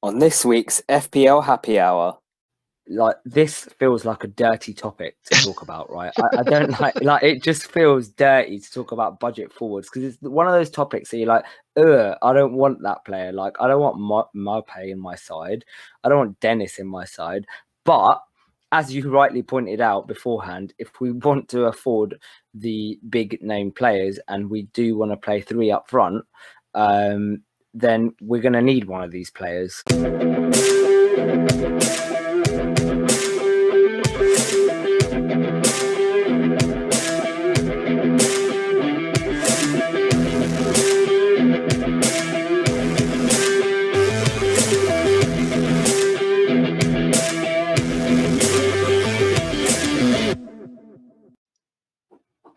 On this week's FPL Happy Hour. Like, this feels like a dirty topic to talk about, right? I don't like it just feels dirty to talk about budget forwards, because it's one of those topics that you're like, I don't want that player. Like, I don't want my pay in my side. I don't want Dennis in my side. But as you rightly pointed out beforehand, if we want to afford the big name players and we do want to play three up front, then we're going to need one of these players.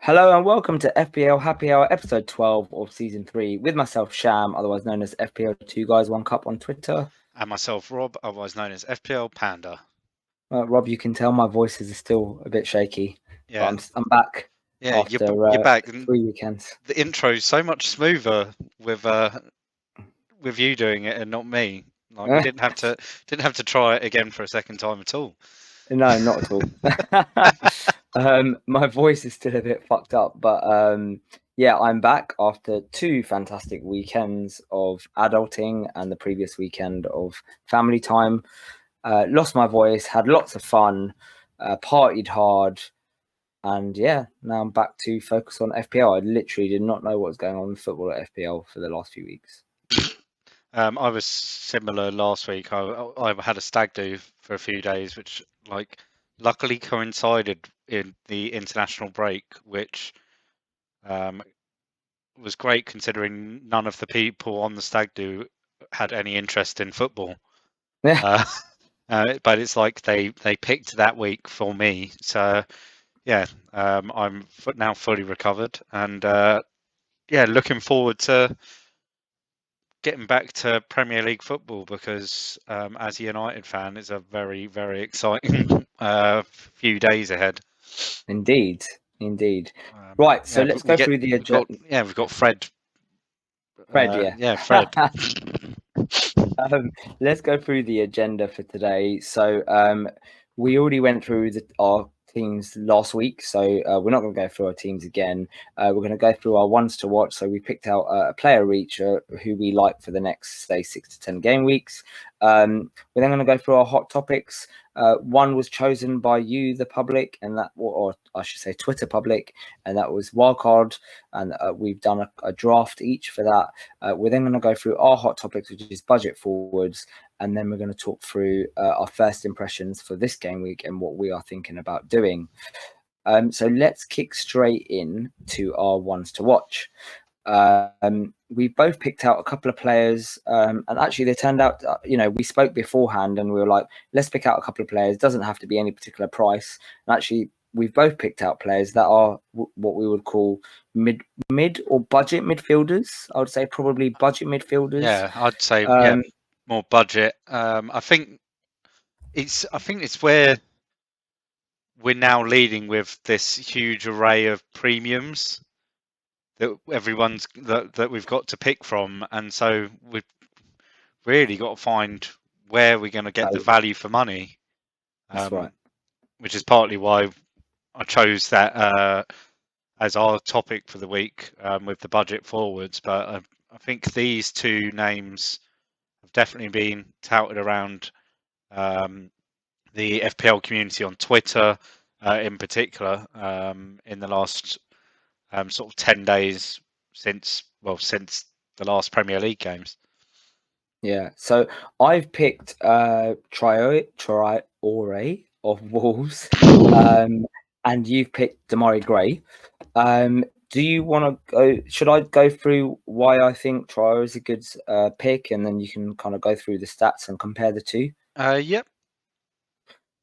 Hello and welcome to FPL Happy Hour, episode 12 of season 3, with myself, Sham, otherwise known as FPL 2 Guys 1 Cup on Twitter. And myself, Rob, otherwise known as FPL Panda. Rob, you can tell my voice is still a bit shaky. Yeah, but I'm back. Yeah, after, you're back. 3 weekends. The intro's so much smoother with you doing it and not me. Like, we didn't have to try it again for a second time at all. No, not at all. My voice is still a bit fucked up, but yeah, I'm back after 2 fantastic weekends of adulting and the previous weekend of family time. Lost my voice, had lots of fun, partied hard, and yeah, now I'm back to focus on FPL. I literally did not know what was going on in football at FPL for the last few weeks. I was similar last week. I had a stag do for a few days, which luckily coincided in the international break, which was great considering none of the people on the stag do had any interest in football. Yeah. But it's like they picked that week for me. So yeah, I'm now fully recovered, and looking forward to getting back to Premier League football, because as a United fan, it's a very, very exciting few days ahead. Indeed. Right, so let's go through the agenda. We've got Fred. Fred, yeah, Fred. Let's go through the agenda for today. So we already went through our teams last week, so we're not going to go through our teams again. We're going to go through our ones to watch. So we picked out a player each who we like for the next, say, 6 to 10 game weeks. We're then going to go through our hot topics. One was chosen by you, the public, and that, or I should say Twitter public, and that was wildcard, and we've done a draft each for that. We're then going to go through our hot topics, which is budget forwards, and then we're going to talk through our first impressions for this game week and what we are thinking about doing. So let's kick straight in to our ones to watch. We both picked out a couple of players, and actually they turned out, we spoke beforehand and we were like, let's pick out a couple of players. Doesn't have to be any particular price. And actually, we've both picked out players that are what we would call mid or budget midfielders. I would say probably budget midfielders. Yeah, I'd say more budget. I think it's where we're now leading with this huge array of premiums that that we've got to pick from, and so we've really got to find where we're going to get the value for money. That's right. Which is partly why I chose that as our topic for the week, with the budget forwards. But I think these 2 names have definitely been touted around the FPL community on Twitter, in particular, in the last sort of 10 days since the last Premier League games. Yeah, so I've picked Traore of Wolves, and you've picked Demarai Gray. Do you want to go? Should I go through why I think Traore is a good pick, and then you can kind of go through the stats and compare the 2? Yep.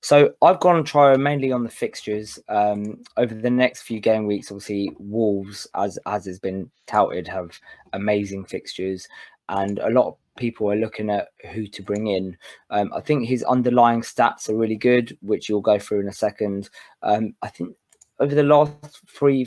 So I've gone Traore mainly on the fixtures. Over the next few game weeks, obviously Wolves, as has been touted, have amazing fixtures, and a lot of people are looking at who to bring in. I think his underlying stats are really good, which you'll go through in a second. I think over the last 3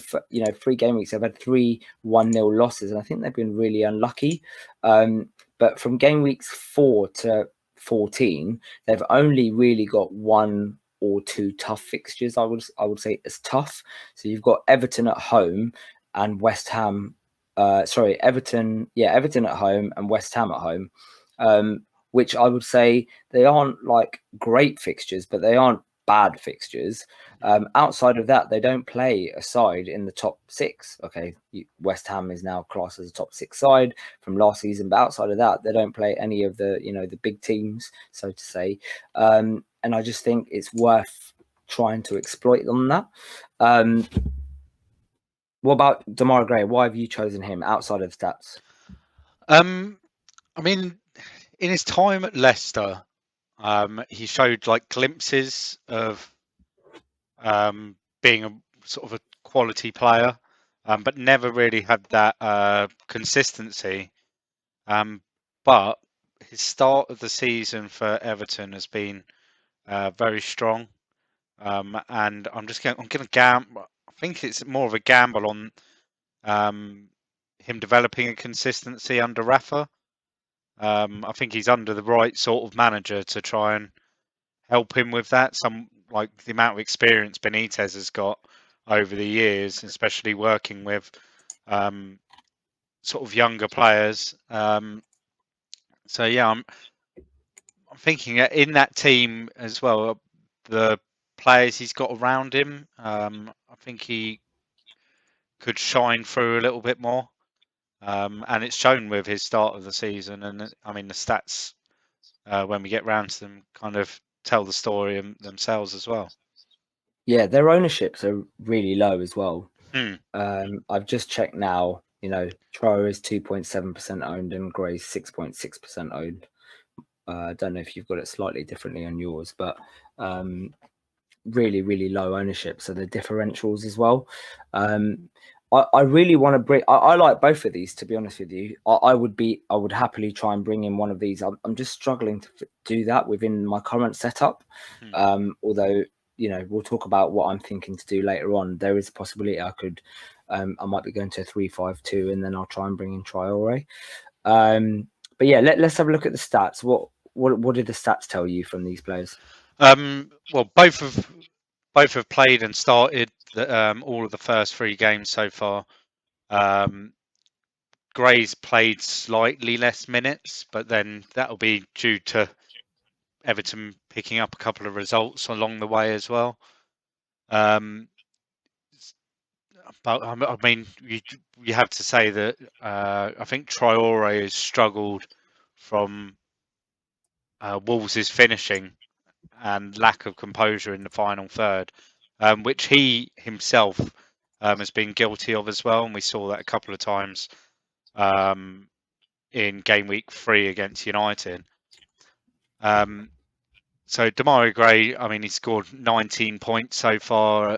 game weeks, they've had 3 1-0 losses, and I think they've been really unlucky. But from game weeks 4 to 14, they've only really got 1 or 2 tough fixtures. I would say it's tough. So you've got Everton at home and West Ham. Everton at home and West Ham at home, which I would say they aren't like great fixtures, but they aren't bad fixtures. Outside of that, they don't play a side in the top 6. Okay, West Ham is now classed as a top 6 side from last season, but outside of that, they don't play any of the the big teams, so to say. And I just think it's worth trying to exploit on that. What about Demarai Gray? Why have you chosen him outside of stats? I mean, in his time at Leicester, he showed like glimpses of being a sort of a quality player, but never really had that consistency. But his start of the season for Everton has been very strong, and I'm going to gamble. I think it's more of a gamble on him developing a consistency under Rafa. I think he's under the right sort of manager to try and help him with that. Some like the amount of experience Benitez has got over the years, especially working with sort of younger players. So yeah, I'm thinking that in that team as well, the players he's got around him, I think he could shine through a little bit more. And it's shown with his start of the season. And I mean, the stats, when we get round to them, kind of tell the story themselves as well. Yeah, their ownerships are really low as well. Hmm. I've just checked now. Traore is 2.7% owned and Gray's 6.6% owned. I don't know if you've got it slightly differently on yours, but really, really low ownership. So the differentials as well. I really want to bring. I like both of these, to be honest with you. I would happily try and bring in one of these. I'm just struggling to do that within my current setup. Although we'll talk about what I'm thinking to do later on. There is a possibility I could. I might be going to a 3-5-2, and then I'll try and bring in Traore. But yeah, let's have a look at the stats. What did the stats tell you from these players? Well, both have played and started all of the first 3 games so far. Gray's played slightly less minutes, but then that'll be due to Everton picking up a couple of results along the way as well. But I mean, you have to say that I think Traore has struggled from Wolves' finishing and lack of composure in the final third, which he himself has been guilty of as well. And we saw that a couple of times in game week 3 against United. So Demarai Gray, I mean, he scored 19 points so far,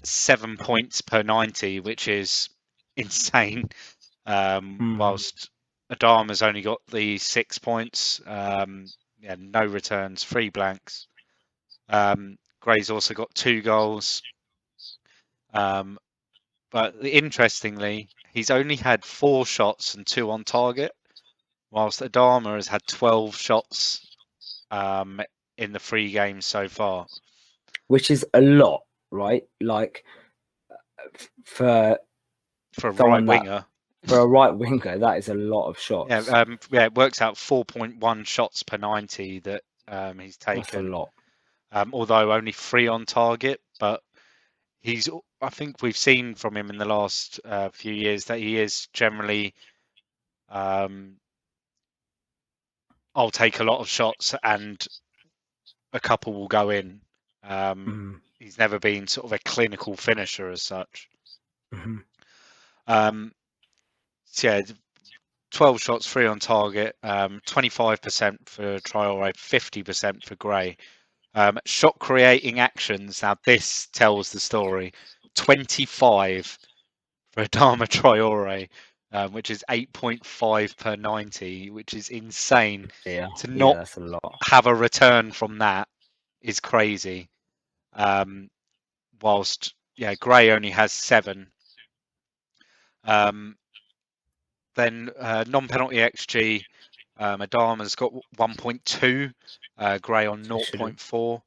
7 points per 90, which is insane. Whilst Adama's only got the 6 points, no returns, 3 blanks. Gray's also got 2 goals. But interestingly, he's only had 4 shots and 2 on target, whilst Adama has had 12 shots in the 3 games so far. Which is a lot, right? Like for a right winger. For a right winger, that is a lot of shots. Yeah, it works out 4.1 shots per 90 that he's taken. That's a lot. Although only 3 on target, but I think we've seen from him in the last few years that he is generally I'll take a lot of shots and a couple will go in. He's never been sort of a clinical finisher as such. So yeah, 12 shots, 3 on target, 25% for Traore, 50% for Gray. Shot creating actions. Now this tells the story. 25 for Adama Traore, which is 8.5 per 90, which is insane. To not that's a lot. have a return from that is crazy. Whilst Gray only has 7. Then non-penalty XG, Adama's got 1.2, Gray on 0.4.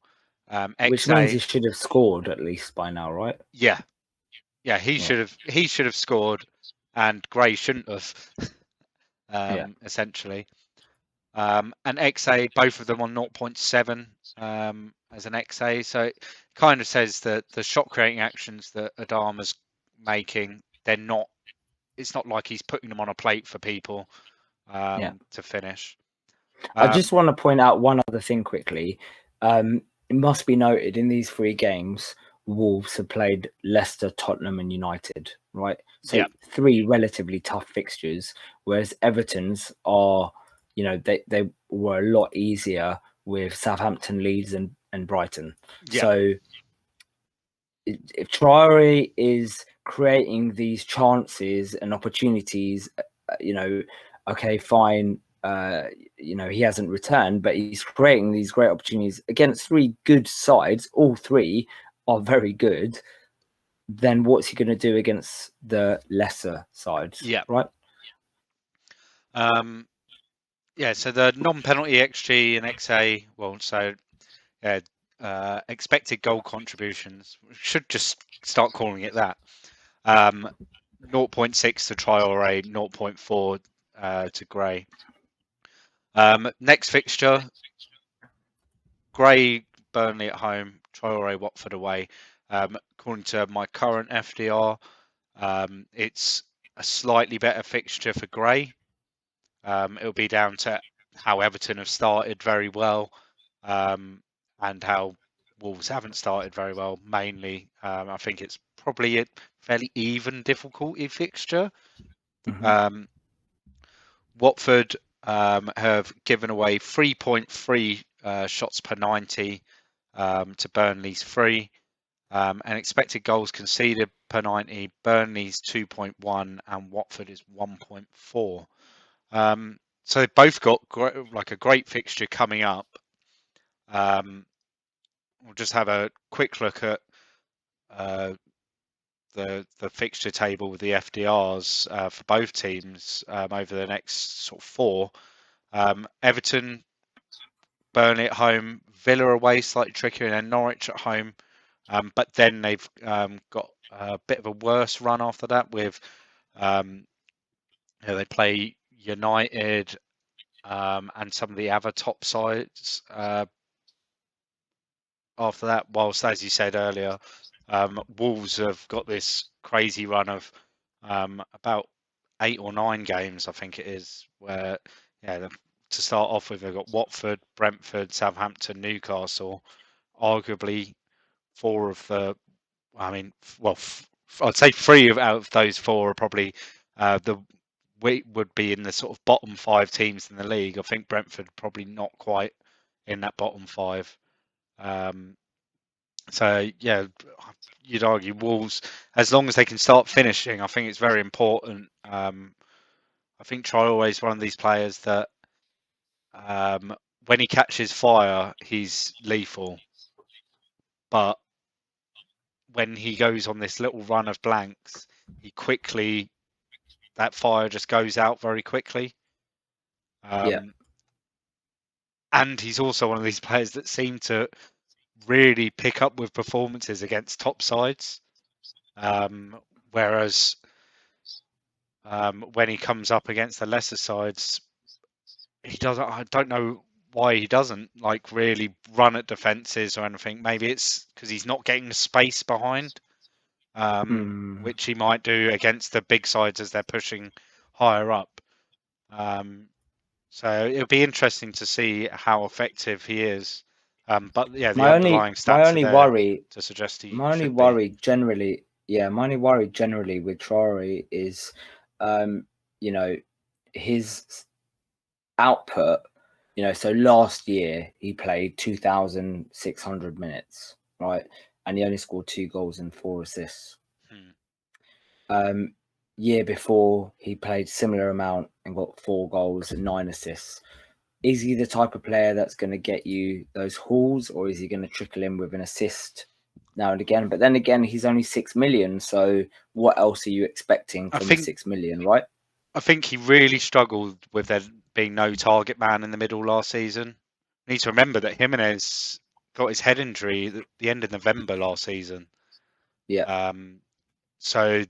Which means he XA, should have scored at least by now, right? yeah, he should have scored, and Gray shouldn't have, essentially. And XA, both of them on 0.7 as an XA. So it kind of says that the shot creating actions that Adama's making, it's not like he's putting them on a plate for people to finish. I just want to point out one other thing quickly. It must be noted in these 3 games, Wolves have played Leicester, Tottenham and United, right? So 3 relatively tough fixtures, whereas Everton's are, they were a lot easier with Southampton, Leeds and Brighton. Yeah. So if Traore is creating these chances and opportunities, okay, fine. He hasn't returned, but he's creating these great opportunities against 3 good sides. All 3 are very good. Then what's he going to do against the lesser sides? Yeah. Right. So the non-penalty XG and XA, expected goal contributions, should just start calling it that. 0.6 to Traore, 0.4 to Gray. Next fixture, Gray, Burnley at home, Traore, Watford away. According to my current FDR, it's a slightly better fixture for Gray. It'll be down to how Everton have started very well, and how Wolves haven't started very well. Mainly, I think it's probably a fairly even difficulty fixture. Mm-hmm. Watford have given away 3.3 shots per 90 to Burnley's 3, and expected goals conceded per 90. Burnley's 2.1 and Watford is 1.4. So they've both got a great fixture coming up. We'll just have a quick look at the fixture table with the FDRs for both teams over the next sort of 4. Everton, Burnley at home, Villa away, slightly trickier, and then Norwich at home. But then they've got a bit of a worse run after that with they play United and some of the other top sides after that. Whilst, as you said earlier, Wolves have got this crazy run of about 8 or 9 games, I think it is, where to start off with, they've got Watford, Brentford, Southampton, Newcastle. Arguably 4 of the, I'd say 3 out of those 4 are probably would be in the sort of bottom 5 teams in the league. I think Brentford probably not quite in that bottom 5. So yeah, you'd argue Wolves, as long as they can start finishing, I think it's very important. I think Traore is one of these players that when he catches fire, he's lethal. But when he goes on this little run of blanks, that fire just goes out very quickly. And he's also one of these players that seem to really pick up with performances against top sides. Whereas when he comes up against the lesser sides, he doesn't. I don't know why he doesn't really run at defences or anything. Maybe it's because he's not getting the space behind, which he might do against the big sides as they're pushing higher up. So it'll be interesting to see how effective he is. But yeah, the underlying stats are there to suggest he my only should worry be. generally with Traore is, his output. So last year he played 2,600 minutes, right? And he only scored 2 goals and 4 assists. Year before he played similar amount and got 4 goals and 9 assists. Is he the type of player that's going to get you those hauls, or is he going to trickle in with an assist now and again? But then again, he's only 6 million. So what else are you expecting from 6 million, right? I think he really struggled with there being no target man in the middle last season. We need to remember that Jimenez got his head injury at the end of November last season. Yeah. So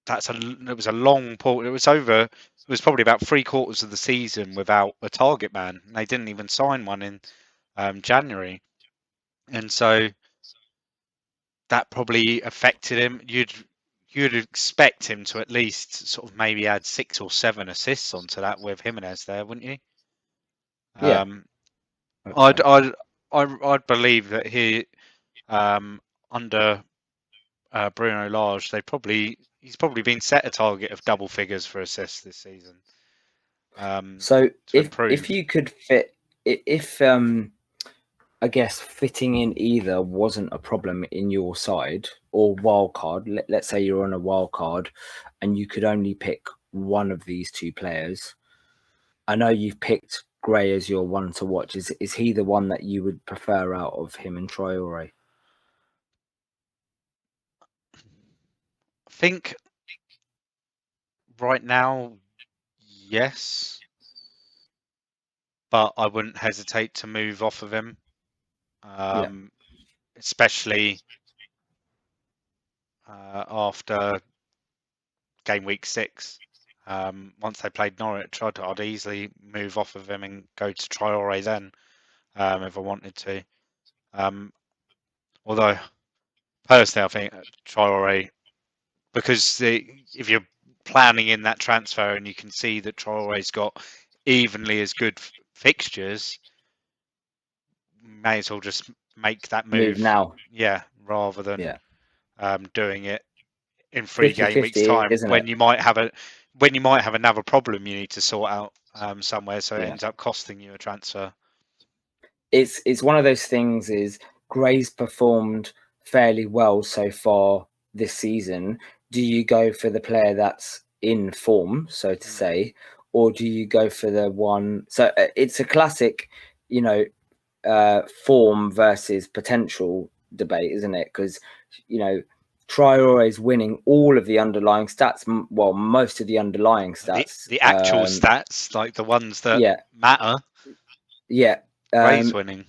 it was a long pull. It was probably about 3/4 of the season without a target man. And they didn't even sign one in January, and so that probably affected him. You'd expect him to at least sort of maybe add 6 or 7 assists onto that with Jimenez there, wouldn't you? Yeah. I'd believe that he under Bruno Lage, he's probably been set a target of double figures for assists this season. So if improve. you could fit, if I guess fitting in either wasn't a problem in your side or wild card, let's say you're on a wild card and you could only pick one of these two players. I know you've picked Gray as your one to watch. Is he the one that you would prefer out of him and Traore? I think right now, yes, but I wouldn't hesitate to move off of him, especially after game week 6. Once they played Norwich, I'd easily move off of him and go to Traore then, if I wanted to. Although personally, I think Traore, because if you're planning in that transfer and you can see that Traore's got evenly as good fixtures, may as well just make that move now. Yeah, rather than doing it in 3 game weeks 50-50, time isn't when it? you might have another problem you need to sort out somewhere, so it ends up costing you a transfer. It's one of those things. Is Gray's performed fairly well so far this season? Do you go for the player that's in form, so to say, or do you go for the one? So it's a classic, form versus potential debate, isn't it? Because Traore is winning all of the underlying stats. Well, most of the underlying stats, the actual stats, like the ones that matter. Yeah, Gray's winning.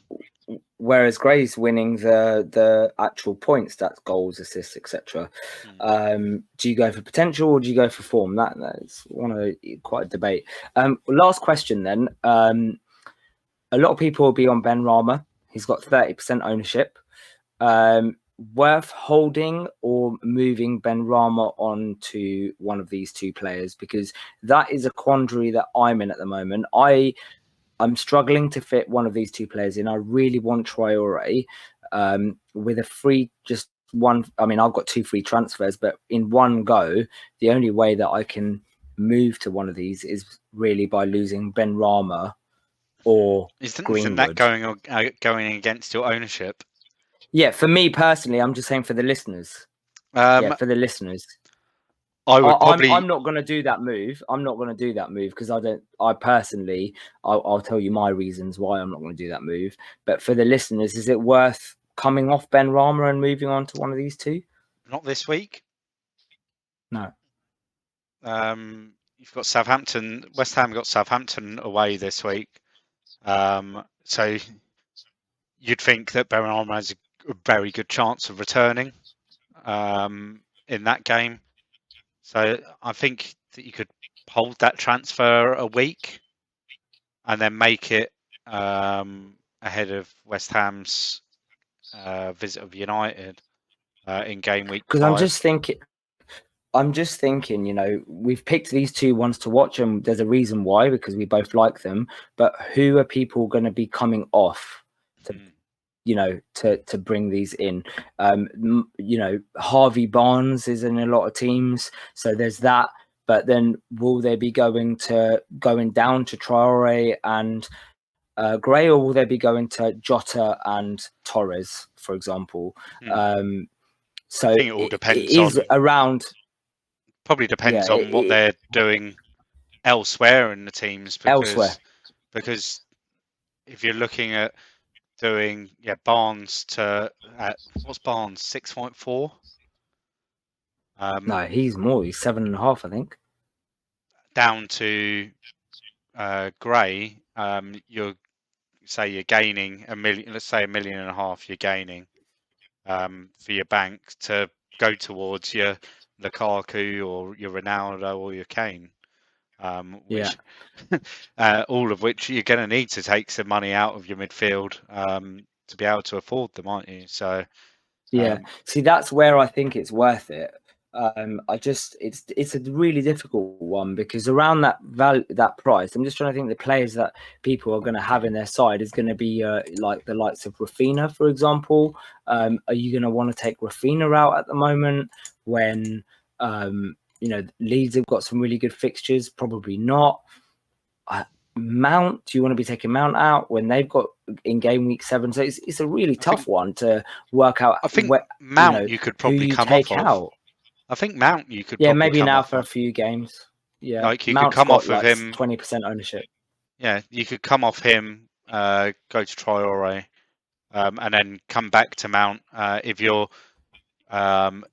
Whereas Gray's winning the actual points, that's goals, assists, etc. Do you go for potential or do you go for form? That's quite a debate. Last question then. A lot of people will be on Ben Rama. He's got 30% ownership. Worth holding or moving Ben Rama on to one of these two players, because that is a quandary that I'm in at the moment. I'm struggling to fit one of these two players in. I really want Traore with a free, just one. I mean, I've got 2 free transfers, but in one go, the only way that I can move to one of these is really by losing Ben Rama or Greenwood. Isn't that going against your ownership? Yeah, for me personally, I'm just saying for the listeners. For the listeners. I'm not going to do that move. I'm not going to do that move because I'll tell you my reasons why I'm not going to do that move. But for the listeners, is it worth coming off Ben Rama and moving on to one of these two? Not this week. No. You've got Southampton. West Ham got Southampton away this week. So you'd think that Ben Rama has a very good chance of returning in that game. So I think that you could hold that transfer a week and then make it ahead of West Ham's visit of United in game week 5. Because I'm just thinking, we've picked these two ones to watch, and there's a reason why, because we both like them. But who are people going to be coming off to bring these in? Harvey Barnes is in a lot of teams, so there's that. But then will they be going down to Traore and Gray, or will they be going to Jota and Torres, for example? So I think it all depends probably depends on what they're doing elsewhere in the teams. Because if you're looking at doing Barnes what's Barnes 6.4? No, he's more. He's 7.5, I think. Down to Gray, you're gaining a million. Let's say 1.5 million. You're gaining for your bank to go towards your Lukaku or your Ronaldo or your Kane. Which all of which you're going to need to take some money out of your midfield to be able to afford them, aren't you? So see, that's where I think it's worth it. It's a really difficult one because around that value, that price, I'm just trying to think the players that people are going to have in their side is going to be like the likes of Rafinha, for example. Are you going to want to take Rafinha out at the moment when Leeds have got some really good fixtures? Probably not. Mount, do you want to be taking Mount out when they've got in game week 7? So it's a really tough one to work out. I think Mount you could probably come off of. I think Mount you could probably maybe come now off for of. a few games. Yeah, like you Mount's could come got off of like him 20% ownership. Yeah, you could come off him, go to Traore, and then come back to Mount if you're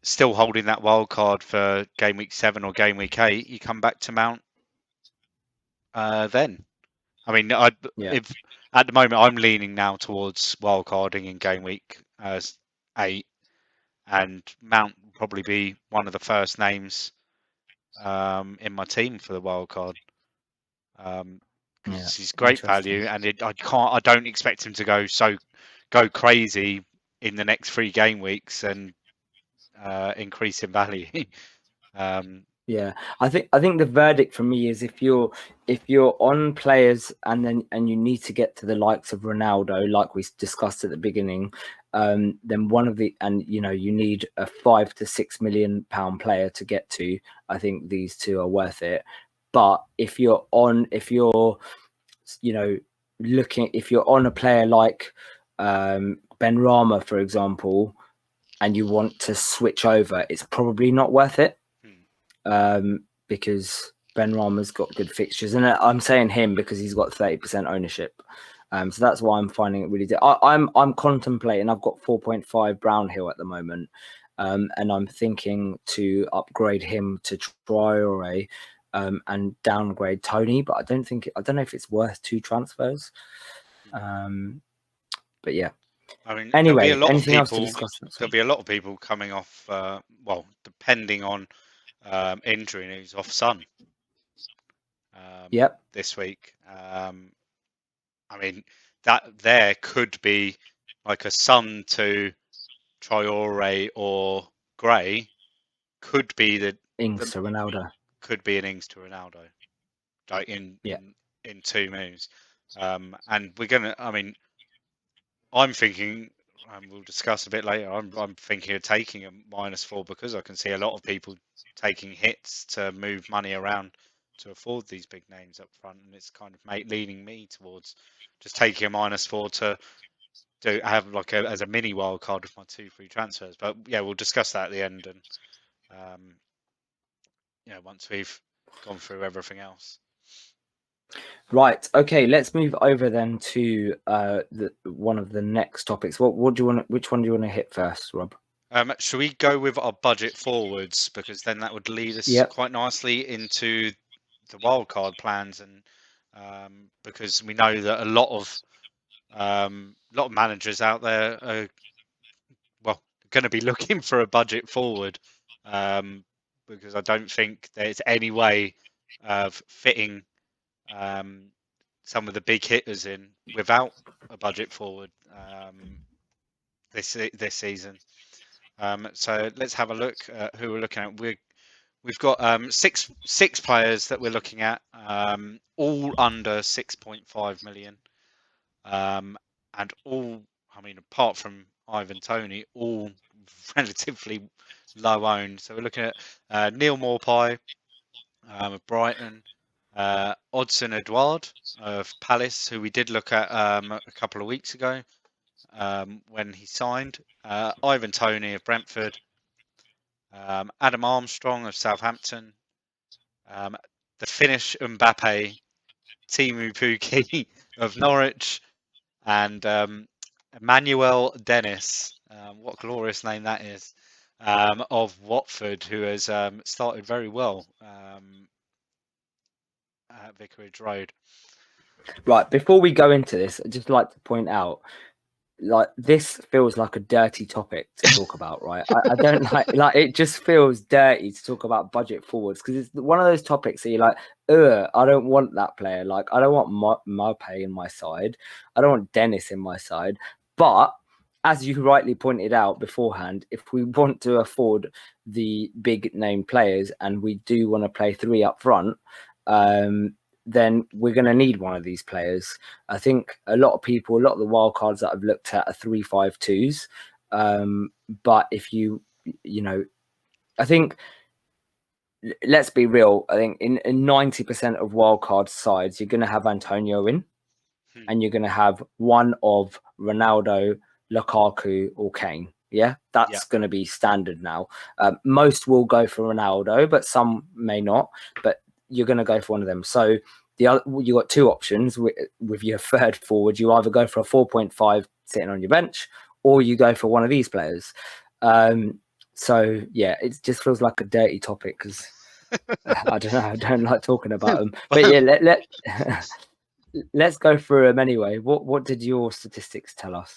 still holding that wild card for game week 7 or game week 8. You come back to Mount then. I mean, if at the moment I'm leaning now towards wildcarding in game week 8, and Mount will probably be one of the first names in my team for the wildcard. Because he's great value, and I don't expect him to go crazy in the next 3 game weeks and increase in value. I think the verdict for me is if you're on players and you need to get to the likes of Ronaldo, like we discussed at the beginning, then you need a 5 to 6 million pound player to get to. I think these two are worth it. But if you're on a player like Ben Rama, for example, and you want to switch over, it's probably not worth it. Because Ben Rama's got good fixtures, and I'm saying him because he's got 30% ownership. So that's why I'm finding it really. I'm contemplating. I've got 4.5 Brownhill at the moment, and I'm thinking to upgrade him to Traore and downgrade Tony. But I don't know if it's worth 2 transfers. But yeah. I mean, anyway, there'll be a lot of anything people, else to discuss? There'll be a lot of people coming off. Depending on injury news, off Son. This week. I mean, that there could be like a Son to Traore or Gray. Could be the Ings to Ronaldo. Could be an Ings to Ronaldo, like in 2 moves. And we're gonna. I mean, I'm thinking. We'll discuss a bit later. I'm thinking of taking a -4 because I can see a lot of people taking hits to move money around to afford these big names up front, and it's kind of leading me towards just taking a -4 to have like as a mini wild card with my 2 free transfers. But yeah, we'll discuss that at the end, and once we've gone through everything else. Right. Okay. Let's move over then to one of the next topics. What do you want? Which one do you want to hit first, Rob? Should we go with our budget forwards, because then that would lead us quite nicely into the wildcard plans, and because we know that a lot of managers out there are going to be looking for a budget forward, because I don't think there's any way of fitting some of the big hitters in without a budget forward this season. So let's have a look at who we're looking at. We've got six players that we're looking at, all under 6.5 million, and all, I mean, apart from Ivan Toney, all relatively low owned. So we're looking at Neil Maupay of Brighton, Odsonne Edouard of Palace, who we did look at a couple of weeks ago when he signed, Ivan Toney of Brentford, Adam Armstrong of Southampton, the Finnish Mbappe, Timu Pukki of Norwich, and Emmanuel Dennis, what a glorious name that is, of Watford, who has started very well at Vicarage Road. Right, before we go into this, I'd just like to point out, like, this feels like a dirty topic to talk about, right? I don't like it just feels dirty to talk about budget forwards, because it's one of those topics that you're like, I don't want that player. Like, I don't want Maupay in my side. I don't want Dennis in my side. But as you rightly pointed out beforehand, if we want to afford the big name players and we do want to play three up front, then we're going to need one of these players. I think a lot of the wildcards that I've looked at are 3-5-2s. But if you know, I think, let's be real, I think in 90% of wildcard sides, you're going to have Antonio in, and you're going to have one of Ronaldo, Lukaku, or Kane. Yeah, that's going to be standard now. Most will go for Ronaldo, but some may not. But you're going to go for one of them. So you got two options with your third forward. You either go for a 4.5 sitting on your bench, or you go for one of these players. So yeah, it just feels like a dirty topic because I don't know. I don't like talking about them. But yeah, let's go through them anyway. What did your statistics tell us?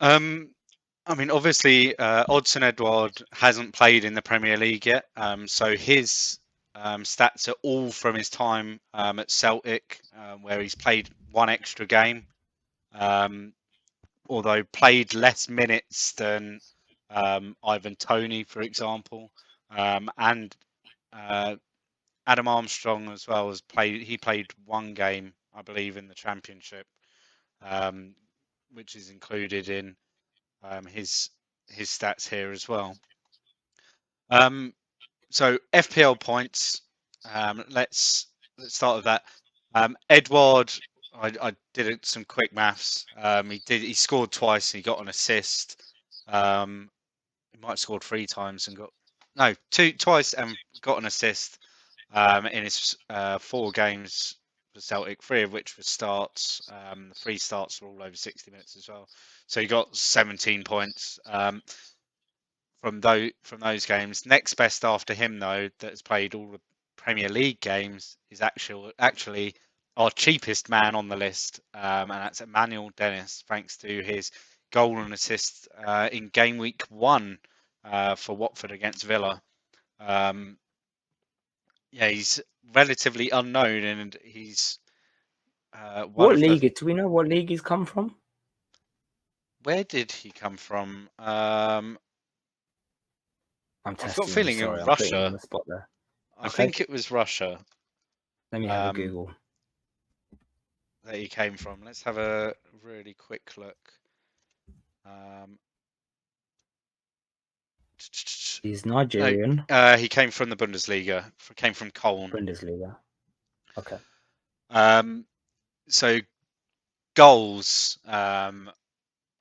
I mean, obviously, Odsonne Edouard hasn't played in the Premier League yet, so his stats are all from his time at Celtic, where he's played one extra game, although played less minutes than Ivan Toney, for example, and Adam Armstrong as well has played. He played one game, I believe, in the Championship, which is included in his stats here as well. So FPL points. Let's start with that. Edouard, I did some quick maths. He scored twice and he got an assist. He might have scored 3 times and twice and got an assist in his 4 games for Celtic, 3 of which were starts. The 3 starts were all over 60 minutes as well. So he got 17 points from those games. Next best after him, though, that has played all the Premier League games is actually our cheapest man on the list, and that's Emmanuel Dennis, thanks to his goal and assist in game week 1 for Watford against Villa. He's relatively unknown, and he's what league? Do we know what league he's come from? Where did he come from? I've got a feeling in Russia. On the spot there. I think it was Russia. Let me have a Google. That he came from. Let's have a really quick look. He's Nigerian. No, he came from the Bundesliga. Came from Köln. Bundesliga. Okay. So goals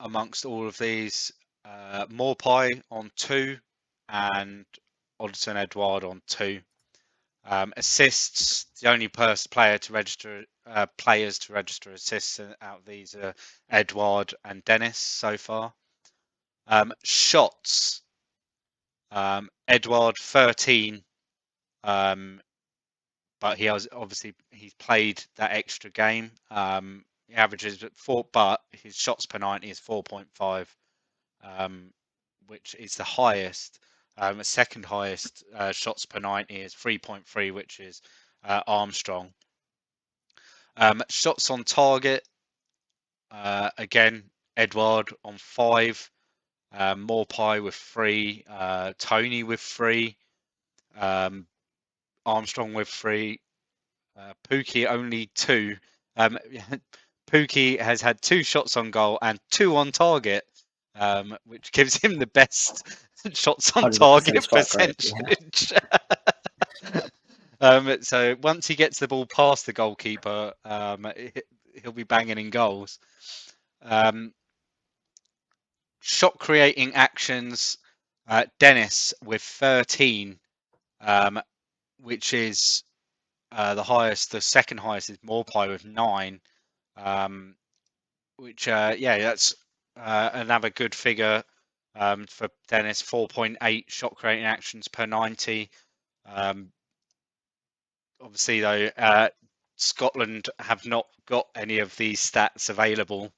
amongst all of these, Maupay on 2 and Odsonne Edouard on 2. Assists, the only players to register assists out of these are Edouard and Dennis so far. Shots, Edouard 13, but he's played that extra game. He averages 4, but his shots per 90 is 4.5, which is the highest. The second highest shots per 90 is 3.3, which is Armstrong. Shots on target, again, Edouard on 5, Maupay with 3, Toney with 3, Armstrong with 3, Pukki only 2. Pukki has had 2 shots on goal and 2 on target, which gives him the best shots on target percentage. So once he gets the ball past the goalkeeper, he'll be banging in goals. Shot creating actions, Dennis with 13, which is the highest. The second highest is Maupay with 9, which that's another good figure for Dennis. 4.8 shot creating actions per 90. Obviously, though, Scotland have not got any of these stats available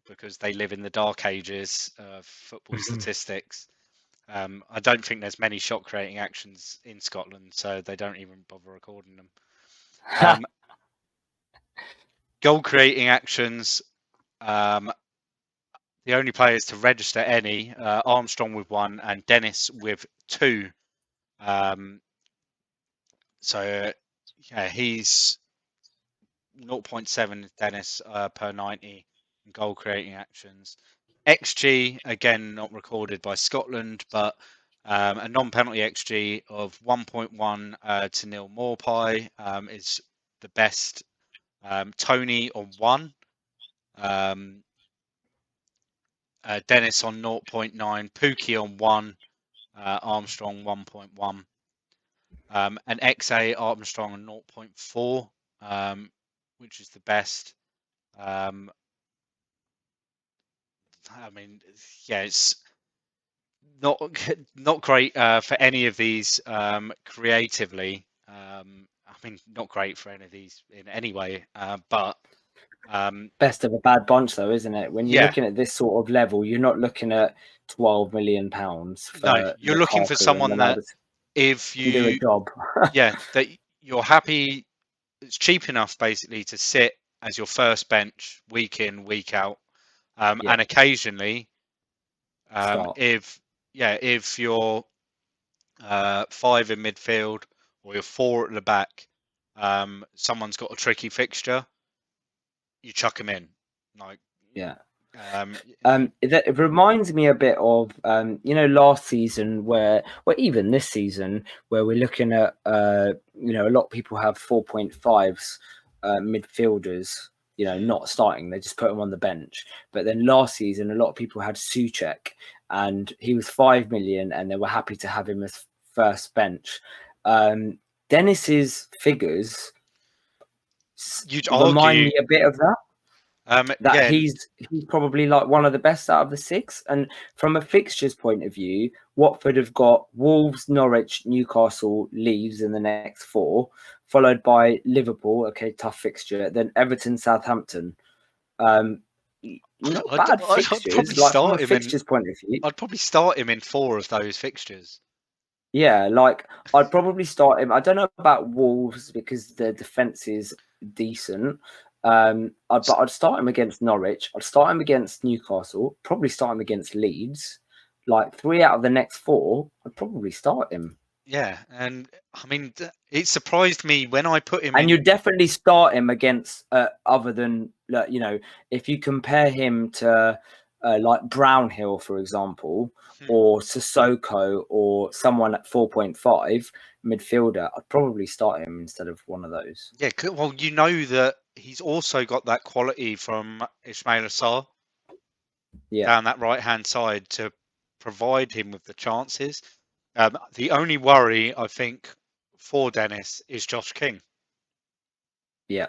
because they live in the dark ages of football statistics. I don't think there's many shot creating actions in Scotland, so they don't even bother recording them. Goal creating actions, the only players to register any, Armstrong with 1 and Dennis with 2. So yeah, he's 0.7 Dennis per 90 in goal creating actions. XG, again, not recorded by Scotland, but a non-penalty XG of 1.1 to nil Morpie is the best. Tony on 1. Dennis on 0.9. Pookie on 1. Armstrong 1.1. And XA Armstrong on 0.4, which is the best. I mean, yeah, it's not great for any of these creatively. I mean, not great for any of these in any way, but best of a bad bunch, though, isn't it? When you're yeah. looking at this sort of level, you're not looking at £12 million for No, you're looking for Lukaku someone and that Ronaldo if can do a you, job. yeah, that you're happy, it's cheap enough basically to sit as your first bench week in, week out, Yeah. and occasionally, Start. if you're 5 in midfield or you're 4 at the back, someone's got a tricky fixture, you chuck them in. Like, Yeah. um, It reminds me a bit of last season where even this season where we're looking at a lot of people have 4.5s midfielders not starting, they just put them on the bench. But then last season a lot of people had Souček and he was 5 million and they were happy to have him as first bench. Dennis's figures you'd remind argue, me a bit of that. yeah, He's probably like one of the best out of the 6. And from a fixtures point of view, Watford have got Wolves, Norwich, Newcastle, Leeds in the next 4, followed by Liverpool, okay, tough fixture, then Everton, Southampton. Not bad I'd fixtures, probably like from a start him in. fixtures point of view. I'd probably start him in 4 of those fixtures. Yeah, like I'd probably start him. I don't know about Wolves because their defense is decent. But I'd start him against Norwich. I'd start him against Newcastle. Probably start him against Leeds. Like 3 out of the next 4, I'd probably start him. Yeah, and I mean, it surprised me when I put him in. And you definitely start him against other than if you compare him to like Brownhill, for example, or Sissoko or someone at 4.5 midfielder, I'd probably start him instead of one of those. Yeah, well, you know that he's also got that quality from Ismail Assar down that right-hand side to provide him with the chances. The only worry, I think, for Dennis is Josh King. Yeah.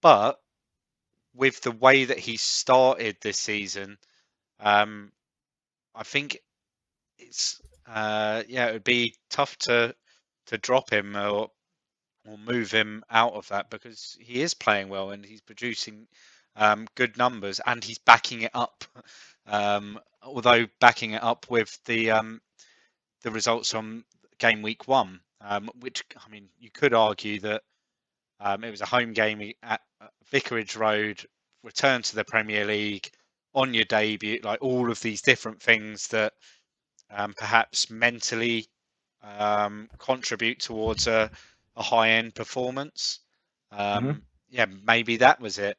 But with the way that he started this season, I think it's it would be tough to drop him or move him out of that because he is playing well and he's producing good numbers and he's backing it up. Although backing it up with the results from game week 1, which I mean you could argue that it was a home game at Vicarage Road, return to the Premier League on your debut, like all of these different things that perhaps mentally contribute towards a high-end performance. Yeah, maybe that was it,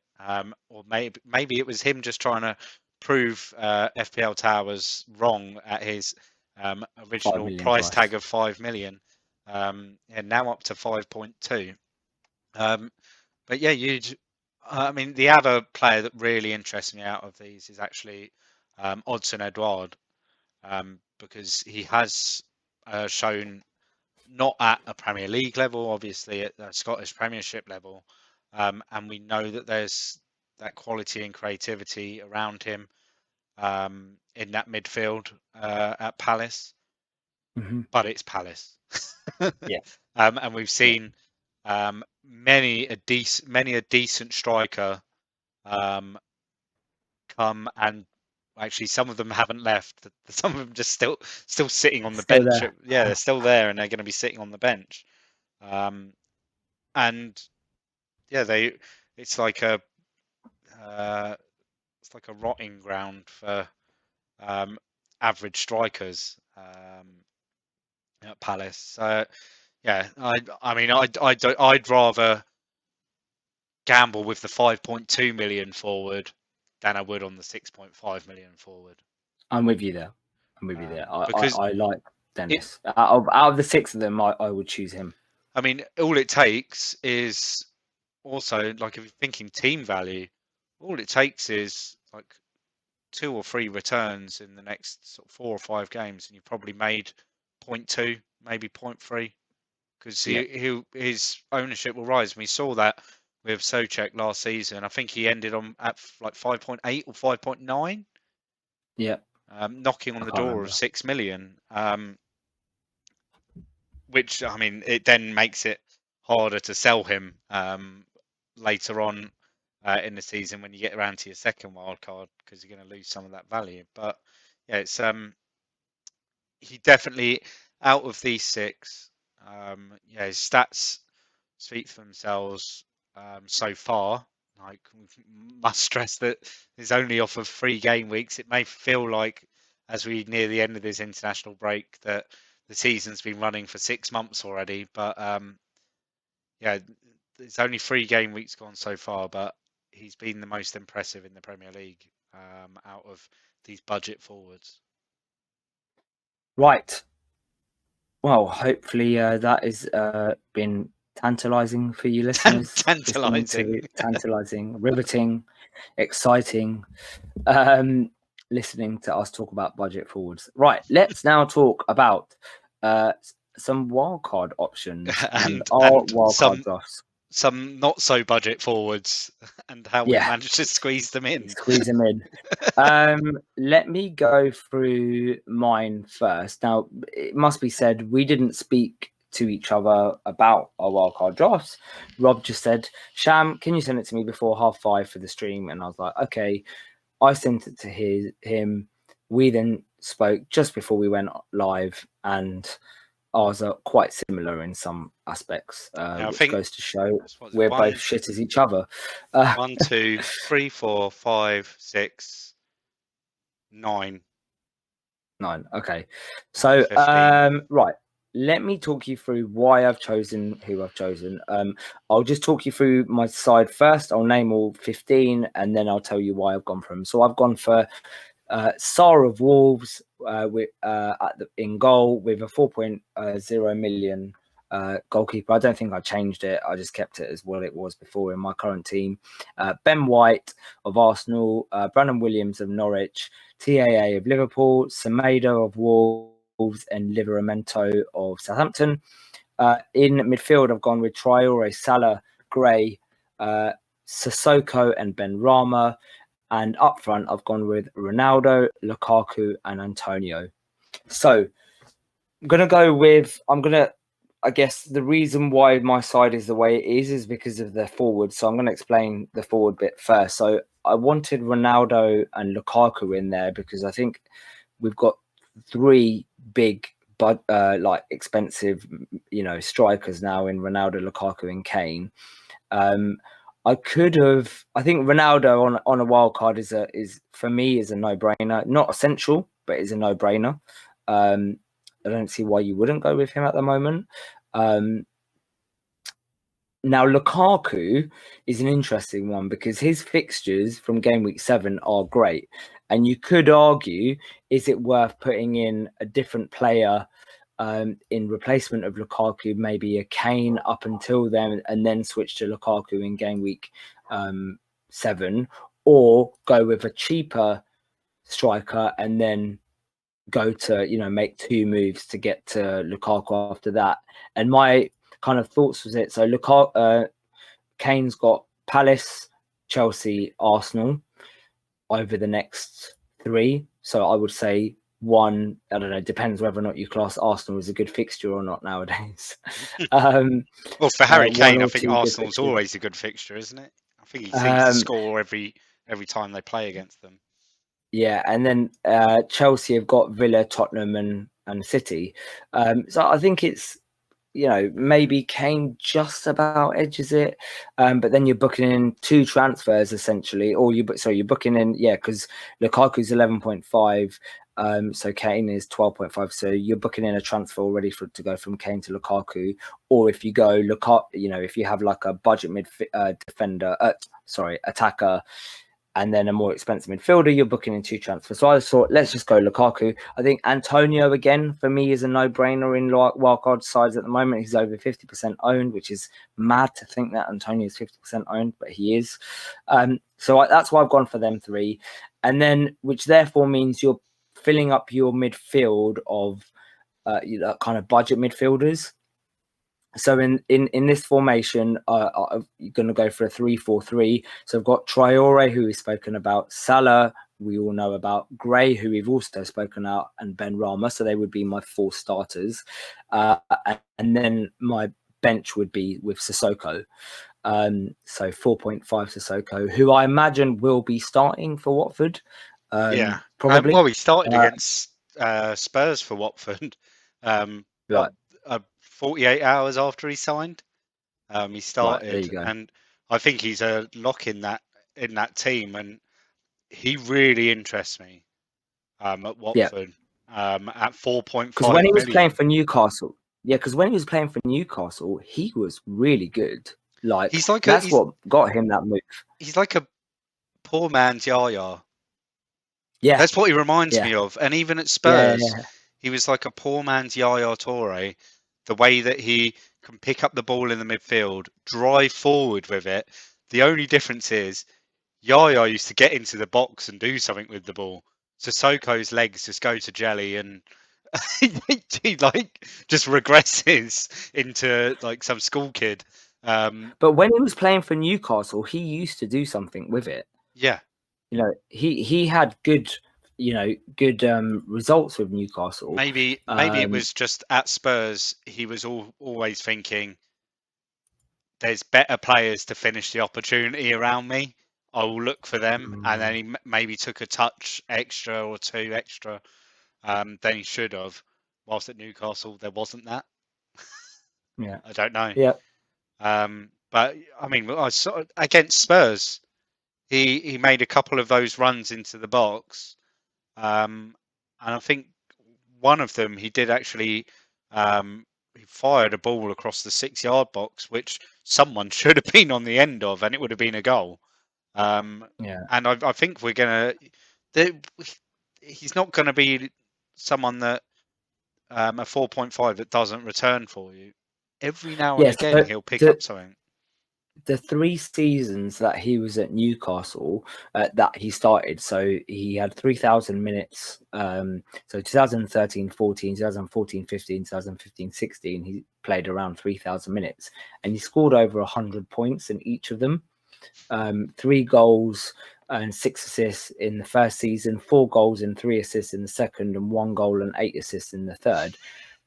or maybe it was him just trying to prove FPL Towers wrong at his original price tag of 5 million, and now up to 5.2. But yeah, I mean, the other player that really interests me out of these is actually Odsonne Edouard, because he has shown, not at a Premier League level, obviously at the Scottish Premiership level, and we know that there's that quality and creativity around him in that midfield at Palace, but it's Palace. Yeah. And we've seen Many a decent striker come, and actually some of them haven't left. Some of them just still sitting on the Still bench. there. Yeah, they're still there, and they're going to be sitting on the bench. And yeah, it's like a rotting ground for average strikers at Palace. So yeah, I'd rather gamble with the 5.2 million forward than I would on the 6.5 million forward. I'm with you there. I like Dennis. Out of the six of them, I would choose him. I mean, all it takes is also, like, if you're thinking team value, all it takes is like 2 or 3 returns in the next sort of 4 or 5 games, and you've probably made 0.2, maybe 0.3, because his ownership will rise. We saw that with Souček last season. I think he ended on at like 5.8 or 5.9. Yeah. Knocking on the door of 6 million. Which, I mean, it then makes it harder to sell him later on in the season when you get around to your second wild card, because you're going to lose some of that value. But yeah, it's he definitely, out of these 6, his stats speak for themselves so far. Like, we must stress that it's only off of 3 game weeks. It may feel like, as we near the end of this international break, that the season's been running for 6 months already. But yeah, it's only 3 game weeks gone so far, but he's been the most impressive in the Premier League out of these budget forwards. Right. Well, hopefully that has been tantalising for you listeners. Tantalising, riveting, exciting. Listening to us talk about budget forwards. Right, let's now talk about some wildcard options and our wildcard drafts. Some not so budget forwards and how we managed to squeeze them in. Let me go through mine first. Now, it must be said, we didn't speak to each other about our wildcard drafts. Rob just said, Sham, can you send it to me before 5:30 for the stream? And I was like, okay. I sent it to him. We then spoke just before we went live, and ours are quite similar in some aspects, which goes to show we're both shit as each other. 1, 2, 3, 4, 5, 6, 9. 9. Okay. So, right. Let me talk you through why I've chosen who I've chosen. I'll just talk you through my side first. I'll name all 15, and then I'll tell you why I've gone for them. So I've gone for Sarr of Wolves in goal with a 4.0 million goalkeeper. I don't think I changed it. I just kept it as what it was before in my current team. Ben White of Arsenal, Brandon Williams of Norwich, TAA of Liverpool, Semedo of Wolves, and Livramento of Southampton. In midfield, I've gone with Traore, Salah, Gray, Sissoko, and Ben Rama. And up front, I've gone with Ronaldo, Lukaku, and Antonio. So I guess the reason why my side is the way it is because of the forward. So I'm going to explain the forward bit first. So I wanted Ronaldo and Lukaku in there because I think we've got 3 big but expensive strikers now in Ronaldo, Lukaku, and Kane. I think Ronaldo on a wild card is for me is a no-brainer. Not essential, but is a no-brainer. I don't see why you wouldn't go with him at the moment. Now, Lukaku is an interesting one because his fixtures from game week 7 are great. And you could argue, is it worth putting in a different player in replacement of Lukaku, maybe a Kane up until then, and then switch to Lukaku in game week 7, or go with a cheaper striker and then go to, make 2 moves to get to Lukaku after that. And my kind of thoughts was it. So Kane's got Palace, Chelsea, Arsenal over the next 3. So I would say one, I don't know, depends whether or not you class Arsenal as a good fixture or not nowadays. Um, Well, for Harry one Kane, I or think two good Arsenal's fixtures. always a good fixture, isn't it? I think he seems to Um, score every time they play against them. Yeah, and then Chelsea have got Villa, Tottenham, and City. So I think it's, maybe Kane just about edges it, but then you're booking in 2 transfers essentially, or you're booking in, because Lukaku's 11.5, so Kane is 12.5, so you're booking in a transfer already to go from Kane to Lukaku, or if you go Lukaku, if you have like a budget attacker, and then a more expensive midfielder, you're booking in 2 transfers. So I just thought, let's just go Lukaku. I think Antonio, again, for me, is a no-brainer in wildcard sides at the moment. He's over 50% owned, which is mad to think that Antonio is 50% owned, but he is. That's why I've gone for them 3. And then, which therefore means you're filling up your midfield of kind of budget midfielders. So in this formation, I'm going to go for a 3-4-3. So I've got Traore, who we've spoken about, Salah, we all know about, Gray, who we've also spoken about, and Ben Rama. So they would be my 4 starters. And then my bench would be with Sissoko. So 4.5 Sissoko, who I imagine will be starting for Watford. Probably. Well, he started against Spurs for Watford. Right. 48 hours after he signed, he started, right, there you go. And I think he's a lock in that team, and he really interests me at Watford. At 4.5 because when he was million. playing for Newcastle, he was really good. Like that's what got him that move. He's like a poor man's Yaya. Yeah, that's what he reminds me of. And even at Spurs, he was like a poor man's Yaya Toure. The way that he can pick up the ball in the midfield, drive forward with it. The only difference is Yaya used to get into the box and do something with the ball. Sissoko's legs just go to jelly, and he like just regresses into like some school kid. But when he was playing for Newcastle, he used to do something with it. Yeah, he had good results with Newcastle. Maybe it was just at Spurs. He was always thinking, "There's better players to finish the opportunity around me. I will look for them." And then he maybe took a touch extra or 2 extra than he should have. Whilst at Newcastle, there wasn't that. Yeah, I don't know. Yeah. But I mean, I saw against Spurs, he made a couple of those runs into the box, and I think one of them he did actually. He fired a ball across the 6-yard box, which someone should have been on the end of, and it would have been a goal. And I think we're gonna. He's not going to be someone that a 4.5 that doesn't return for you. Every now and again, he'll pick up something. The 3 seasons that he was at Newcastle that he started, so he had 3,000 minutes. So 2013-14, 2014-15, 2015-16, he played around 3,000 minutes, and he scored over 100 points in each of them. 3 goals and 6 assists in the first season, 4 goals and 3 assists in the second, and 1 goal and 8 assists in the third.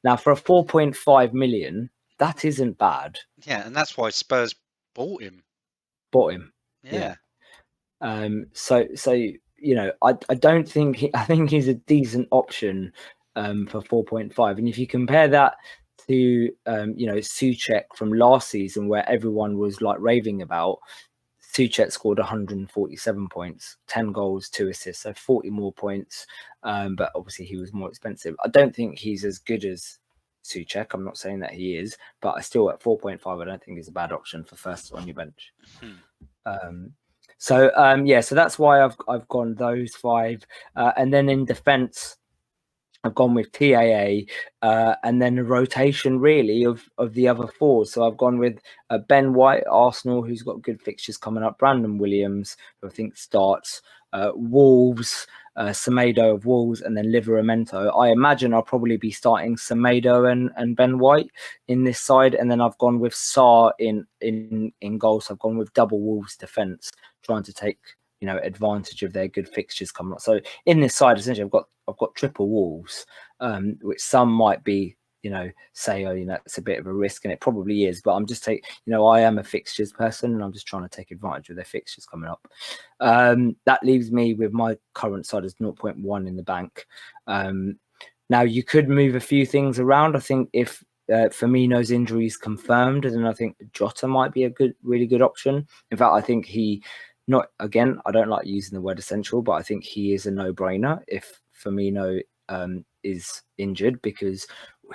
Now, for a 4.5 million, that isn't bad. Yeah, and that's why Spurs bought him. Yeah. So I don't think I think he's a decent option for 4.5, and if you compare that to Souček from last season, where everyone was like raving about, Souček scored 147 points, 10 goals, 2 assists, so 40 more points, but obviously he was more expensive. I don't think he's as good as Souček. I'm not saying that he is, but I still, at 4.5, I don't think he's a bad option for first on your bench. So that's why I've gone those 5, and then in defence, I've gone with TAA, and then a rotation really of the other 4. So I've gone with Ben White, Arsenal, who's got good fixtures coming up, Brandon Williams, who I think starts, Wolves, Semedo of Wolves, and then Livramento. I imagine I'll probably be starting Semedo and Ben White in this side, and then I've gone with Sarr in goal. So I've gone with double Wolves defence, trying to take advantage of their good fixtures coming up. So in this side, essentially, I've got triple Wolves, which some might be, say, it's a bit of a risk, and it probably is. But I'm just I am a fixtures person, and I'm just trying to take advantage of their fixtures coming up. That leaves me with my current side as 0.1 in the bank. Now you could move a few things around. I think if Firmino's injury is confirmed, then I think Jota might be a really good option. In fact, I think I don't like using the word essential, but I think he is a no-brainer if Firmino is injured, because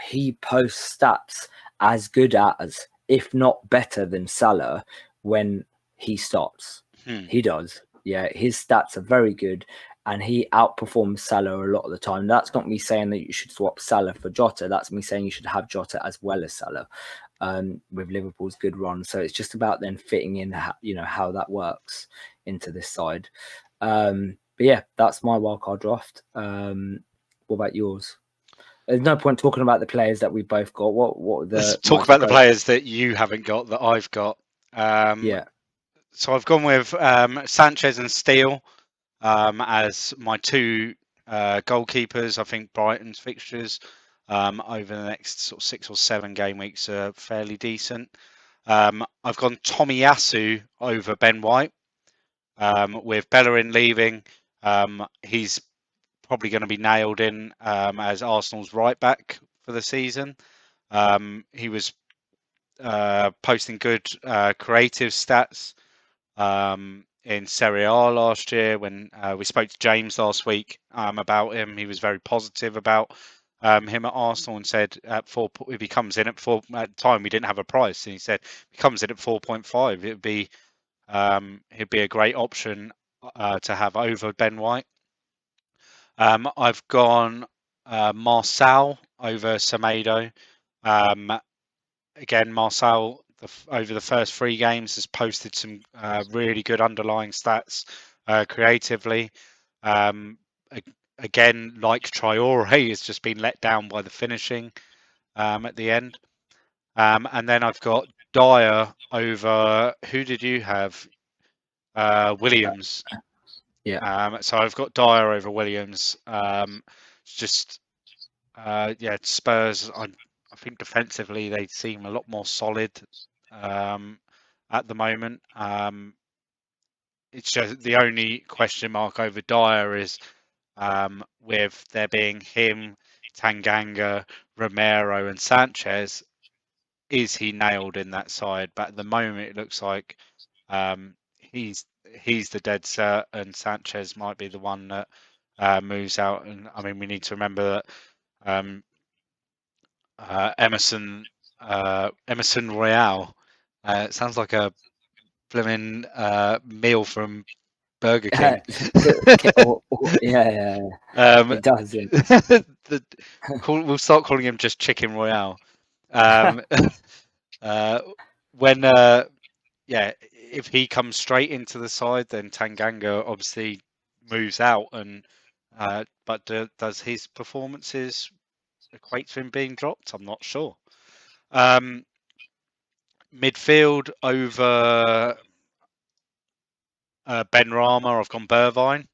he posts stats as good as, if not better than Salah when he starts. He does. Yeah, his stats are very good, and he outperforms Salah a lot of the time. That's not me saying that you should swap Salah for Jota. That's me saying you should have Jota as well as Salah with Liverpool's good run. So it's just about then fitting in, how that works into this side. But yeah, that's my wildcard draft. What about yours? There's no point talking about the players that we both got. Let's talk about the players that you haven't got that I've got. So I've gone with Sanchez and Steele as my two goalkeepers. I think Brighton's fixtures over the next sort of 6 or 7 game weeks are fairly decent. I've gone Tomiyasu over Ben White. With Bellerin leaving, he's probably going to be nailed in as Arsenal's right back for the season. He was posting good creative stats in Serie A last year. When we spoke to James last week about him, he was very positive about him at Arsenal and said if he comes in at 4, at the time we didn't have a price, and he said if he comes in at 4.5, he'd be a great option to have over Ben White. I've gone Marçal over Semedo. Again, Marçal over the first 3 games has posted some really good underlying stats creatively. Again, like Traore, has just been let down by the finishing at the end. And then I've got Dyer over, who did you have? Williams. Yeah. So I've got Dyer over Williams. Spurs, I think defensively they seem a lot more solid at the moment. It's just the only question mark over Dyer is with there being him, Tanganga, Romero, and Sanchez. Is he nailed in that side? But at the moment, it looks like he's the dead cert, and Sanchez might be the one that moves out. And I mean, we need to remember that Emerson Royale. It sounds like a flipping meal from Burger King. Yeah. It does. Yeah. We'll start calling him just Chicken Royale. If he comes straight into the side, then Tanganga obviously moves out. But does his performances equate to him being dropped? I'm not sure. Midfield over Ben Rama, I've gone Bergwijn.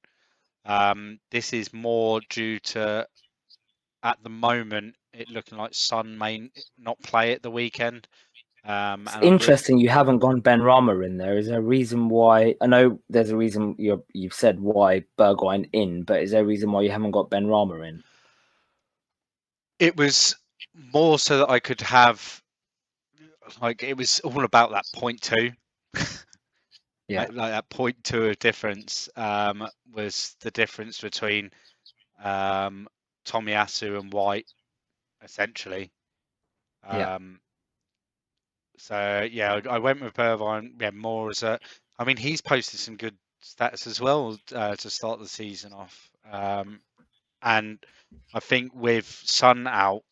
This is more due to, at the moment, it looking like Son may not play at the weekend. It's interesting you haven't gone Ben Rama in there. Is there a reason why? I know there's a reason you've said why Bergwijn in, but is there a reason why you haven't got Ben Rama in? It was more so that I could have, it was all about that 0.2. Yeah. Like that 0.2 of difference was the difference between Tomiyasu and White, essentially. So yeah, I went with Bergwijn more as a. I mean, he's posted some good stats as well to start the season off, and I think with Son out,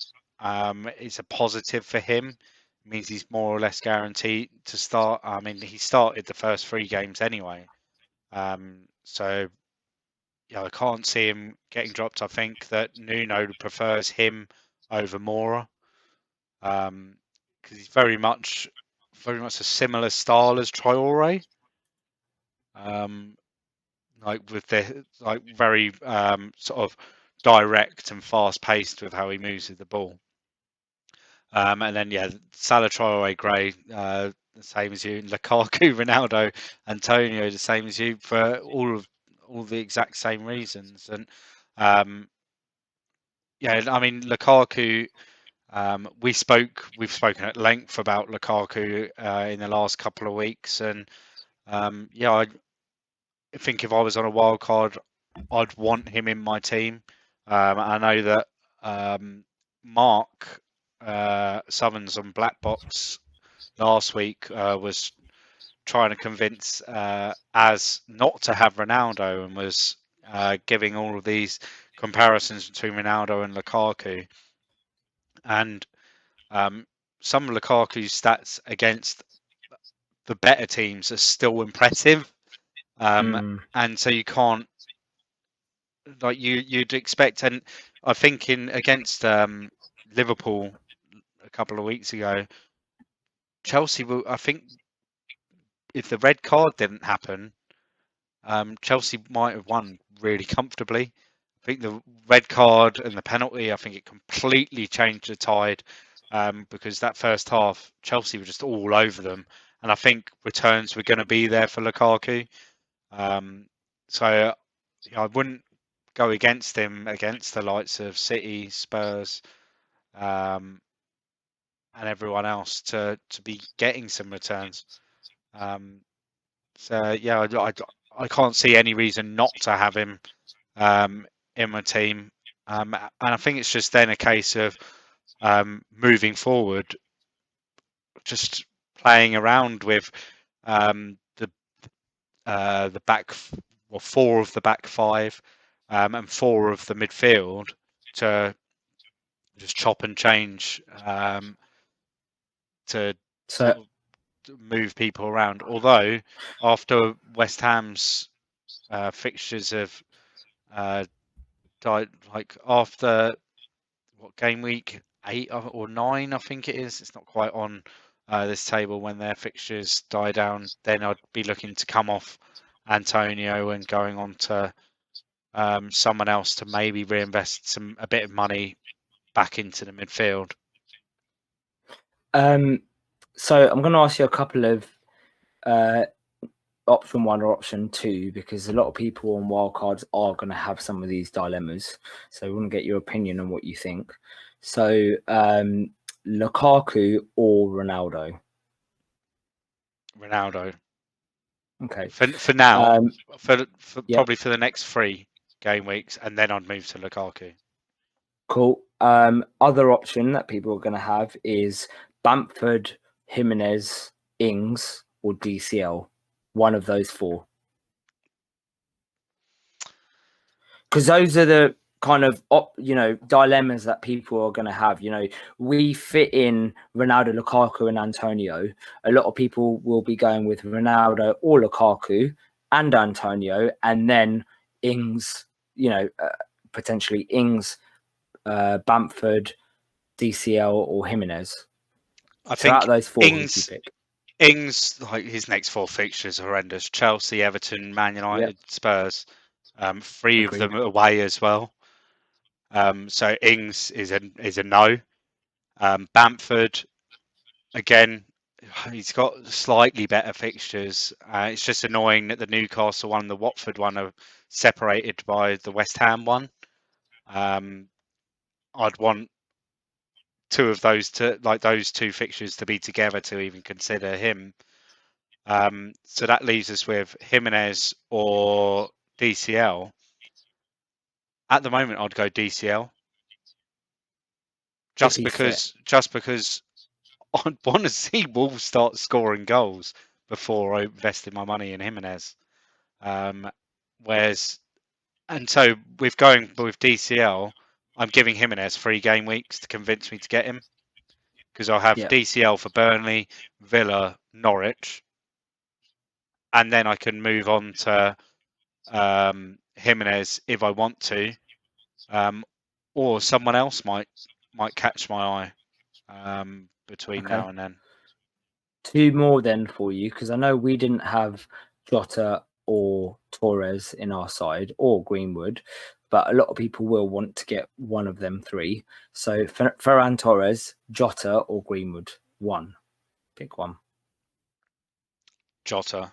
it's a positive for him. It means he's more or less guaranteed to start. I mean, he started the first 3 games anyway, so yeah, I can't see him getting dropped. I think that Nuno prefers him over Moura. Because he's very much a similar style as Traore. like with the like very sort of direct and fast paced with how he moves with the ball. And then Salah, Traore, Gray, the same as you. Lukaku, Ronaldo, Antonio, the same as you for all the exact same reasons. And I mean Lukaku. We've spoken at length about Lukaku in the last couple of weeks, and I think if I was on a wild card, I'd want him in my team. I know that Mark Summons on Black Box last week was trying to convince Az not to have Ronaldo and was giving all of these comparisons between Ronaldo and Lukaku. And some of Lukaku's stats against the better teams are still impressive. And so you can't, like you'd expect, and I think against Liverpool a couple of weeks ago, Chelsea will. I think if the red card didn't happen, Chelsea might have won really comfortably. I think the red card and the penalty, I think it completely changed the tide because that first half, Chelsea were just all over them, and I think returns were going to be there for Lukaku. So I wouldn't go against him against the likes of City, Spurs, and everyone else to be getting some returns. I can't see any reason not to have him in my team, and I think it's just then a case of moving forward, just playing around with the back, well, 4 of the back 5 and 4 of the midfield to just chop and change to sort of move people around. Although after West Ham's fixtures have died, like after game week 8 or 9, I think it is. It's not quite on this table when their fixtures die down. Then I'd be looking to come off Antonio and going on to someone else to maybe reinvest a bit of money back into the midfield. So I'm going to ask you a couple of option 1 or option 2 because a lot of people on wildcards are going to have some of these dilemmas. So we want to get your opinion on what you think. So Lukaku or Ronaldo? Ronaldo. Okay. For now, probably for the next 3 game weeks, and then I'd move to Lukaku. Cool. Other option that people are going to have is Bamford, Jimenez, Ings, or DCL. One of those 4. Because those are the kind of dilemmas that people are going to have. We fit in Ronaldo, Lukaku, and Antonio. A lot of people will be going with Ronaldo or Lukaku and Antonio, and then Ings. Potentially Ings, Bamford, DCL, or Jimenez. I think out of those 4, Ings, who do you pick? Ings, like his next 4 fixtures are horrendous: Chelsea, Everton, Man United, Spurs. 3 of them away as well. So Ings is a no. Bamford, again, he's got slightly better fixtures. It's just annoying that the Newcastle one and the Watford one are separated by the West Ham one. I'd want 2 of those those 2 fixtures to be together to even consider him. So that leaves us with Jimenez or DCL. At the moment, I'd go DCL. Just because I want to see Wolves start scoring goals before I invested my money in Jimenez. So with going with DCL, I'm giving Jimenez 3 game weeks to convince me to get him, because I'll have DCL for Burnley, Villa, Norwich, and then I can move on to Jimenez if I want to, or someone else might catch my eye between now and then. 2 more then for you, because I know we didn't have Jota or or Torres in our side or Greenwood, but a lot of people will want to get one of them three. So Ferran Torres, Jota or Greenwood, one. Pick one. Jota.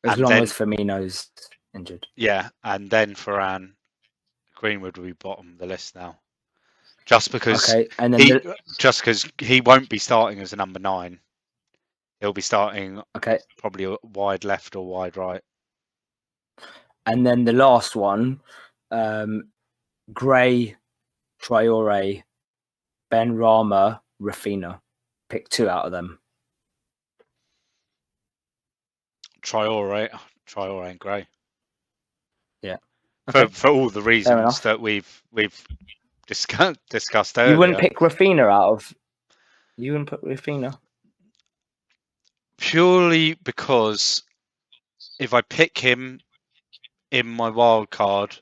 As And long then- as Firmino's injured. Yeah, and then Ferran, Greenwood will be bottom of the list now. Just because Okay, and then he won't be starting as a number 9. He'll be starting probably wide left or wide right. And then the last one, Gray, Traore, Ben Rama, Rafinha. Pick 2 out of them. Traore and Gray. Yeah. For all the reasons that we've discussed earlier. You wouldn't pick Rafinha out of. You wouldn't put Rafinha. Purely because if I pick him in my wild card,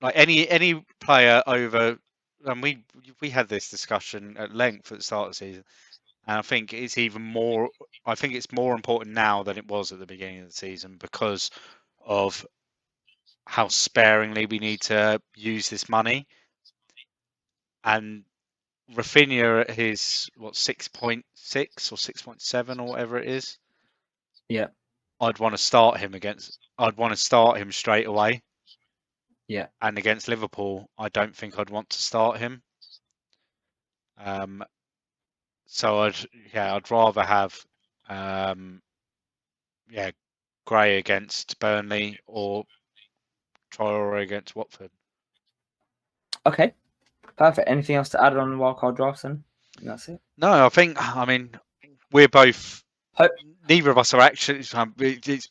like any player over, and we had this discussion at length at the start of the season, and I think it's even more. I think it's more important now than it was at the beginning of the season because of how sparingly we need to use this money. And Rafinha at his 6.6 or 6.7 or whatever it is. Yeah. I'd want to start him straight away. Yeah. And against Liverpool, I don't think I'd want to start him. So I'd rather have Gray against Burnley or Traore against Watford. Okay. Perfect. Anything else to add on the wildcard drafts then? That's it. No, I mean, we're both. Hope. Neither of us are actually. It's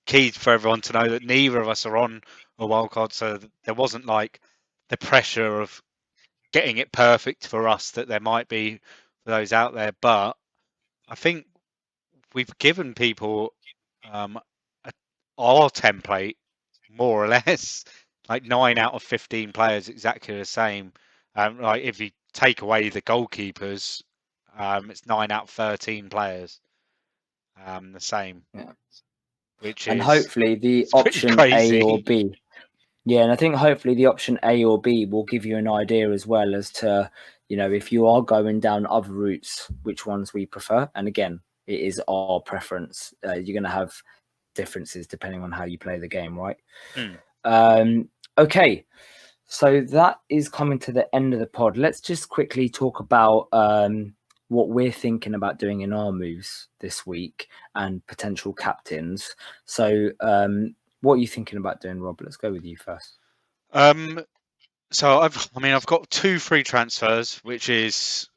key for everyone to know that neither of us are on a wildcard, so there wasn't like the pressure of getting it perfect for us that there might be for those out there. But I think we've given people our template more or less, like 9 out of 15 players exactly the same. Like if you take away the goalkeepers, it's 9 out of 13 players, the same. Yeah. Which and is hopefully the option A or B. Yeah, and I think hopefully the option A or B will give you an idea as well as to, if you are going down other routes, which ones we prefer. And again, it is our preference. You're going to have differences depending on how you play the game, right? Okay, so that is coming to the end of the pod. Let's just quickly talk about what we're thinking about doing in our moves this week and potential captains. So what are you thinking about doing, Rob? Let's go with you first. So I've got 2 free transfers, which is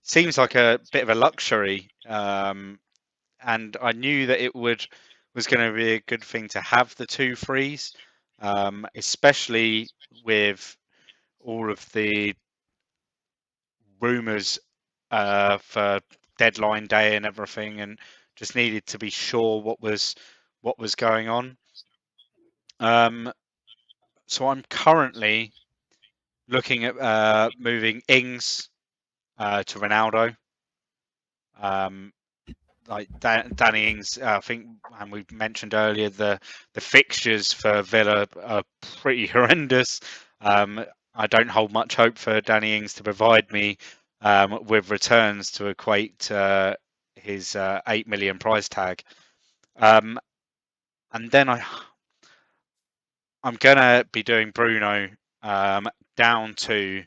seems like a bit of a luxury. And I knew that it was going to be a good thing to have the 2 frees, especially with all of the rumours for deadline day and everything, and just needed to be sure what was going on. So I'm currently looking at moving Ings to Ronaldo. Like Danny Ings, I think, and we mentioned earlier, the fixtures for Villa are pretty horrendous. I don't hold much hope for Danny Ings to provide me with returns to equate his 8 million price tag. And then I'm gonna be doing Bruno down to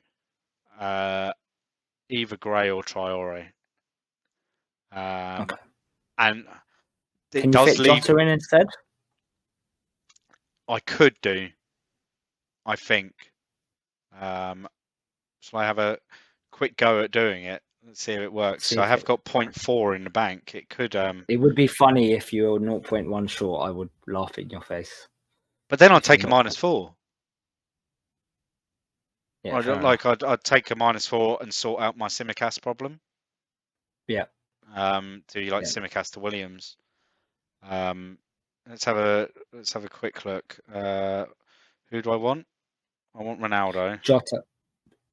either Gray or Traore. Okay. And it Can you does fit leave. Jota in instead? I could do, I think. Shall I have a quick go at doing it? Let's see if it works. So I have got 0.4 in the bank. It could. It would be funny if you were 0.1 short. I would laugh in your face. But then I'd take a -4. Yeah, I'd take a -4 and sort out my Simicast problem. Yeah. Do you like Simicast to Williams? Let's have a quick look. Who do I want? I want Ronaldo.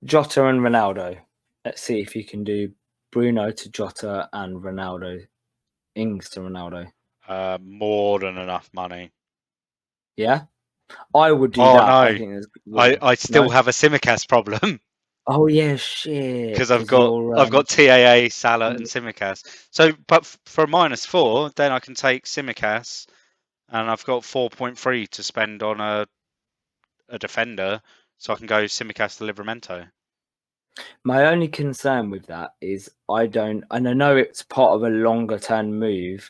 Jota and Ronaldo. Let's see if you can do Bruno to Jota and Ronaldo. Ings to Ronaldo. more than enough money. Yeah, I would do Oh that. no, I think there's I still no. have a Simicast problem Oh yeah, shit. because I've got TAA, Salah, and Simicast. So, but for a -4, then I can take Simicast, and I've got 4.3 to spend on a defender, so I can go Simicast to Livramento. My only concern with that is I know it's part of a longer term move,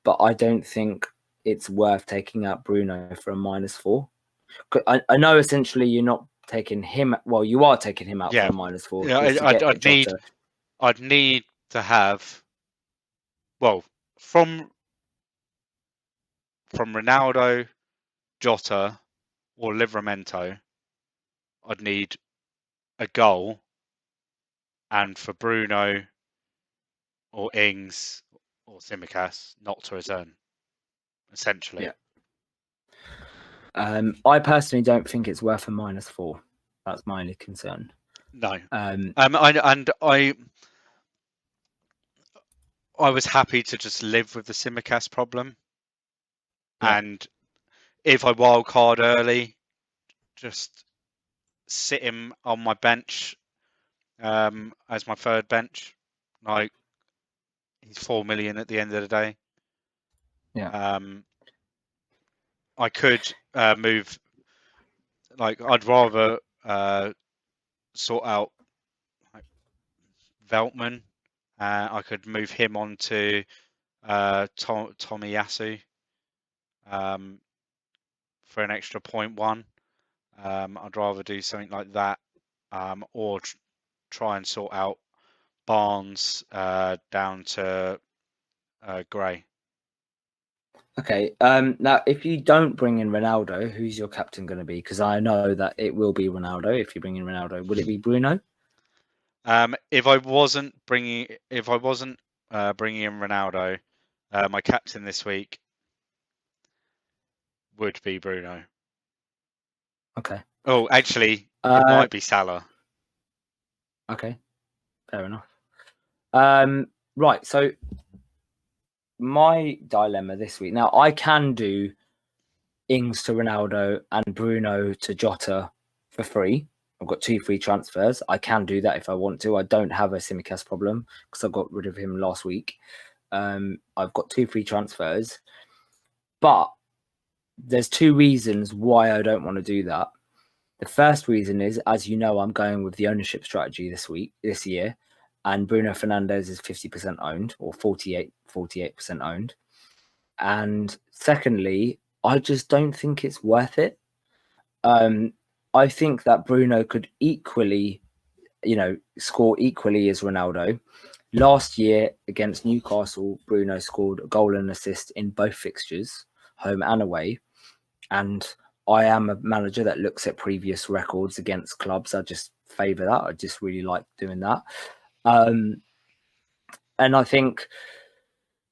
but I don't think it's worth taking out Bruno for a -4. I know essentially you're not taking him. Well, you are taking him out for a -4 Yeah, just to get I'd need Jota. I'd need to have from Ronaldo, Jota, or Livramento. I'd need a goal, and for Bruno or Ings or Simicast not to return, essentially. Yeah. I personally don't think it's worth a -4. That's my only concern. No. I was happy to just live with the Simicast problem. Yeah. And if I wildcard early, just sit him on my bench as my third bench. Like, he's 4 million at the end of the day. Yeah. I could move. Like, I'd rather sort out Veltman. I could move him on to Tomiyasu for an extra 0.1. I'd rather do something like that, or try and sort out Barnes down to Gray. Okay. Now, if you don't bring in Ronaldo, who's your captain going to be? Because I know that it will be Ronaldo. If you bring in Ronaldo, would it be Bruno? If I wasn't bringing in Ronaldo, my captain this week would be Bruno. Okay. Oh, actually, it might be Salah. Okay, fair enough. Right. So my dilemma this week. Now I can do Ings to Ronaldo and Bruno to Jota for free. I've got 2 free transfers. I can do that if I want to. I don't have a Simicast problem because I got rid of him last week. I've got 2 free transfers, but there's 2 reasons why I don't want to do that. The first reason is, as you know, I'm going with the ownership strategy this year, and Bruno Fernandes is 50% owned, or 48% owned. And secondly, I just don't think it's worth it. I think that Bruno could equally, score equally as Ronaldo. Last year against Newcastle, Bruno scored a goal and assist in both fixtures, home and away. And I am a manager that looks at previous records against clubs. I just favour that. I just really like doing that. And I think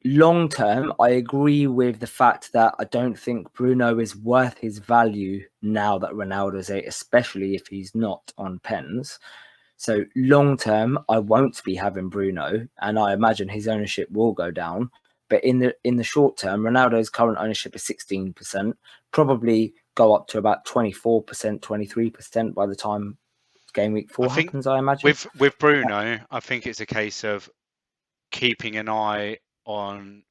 long term, I agree with the fact that I don't think Bruno is worth his value now that Ronaldo's 8, especially if he's not on pens. So long term, I won't be having Bruno, and I imagine his ownership will go down. But in the short term, Ronaldo's current ownership is 16%, probably go up to about 24%, 23% by the time game week 4 happens, I imagine. With Bruno, I think it's a case of keeping an eye on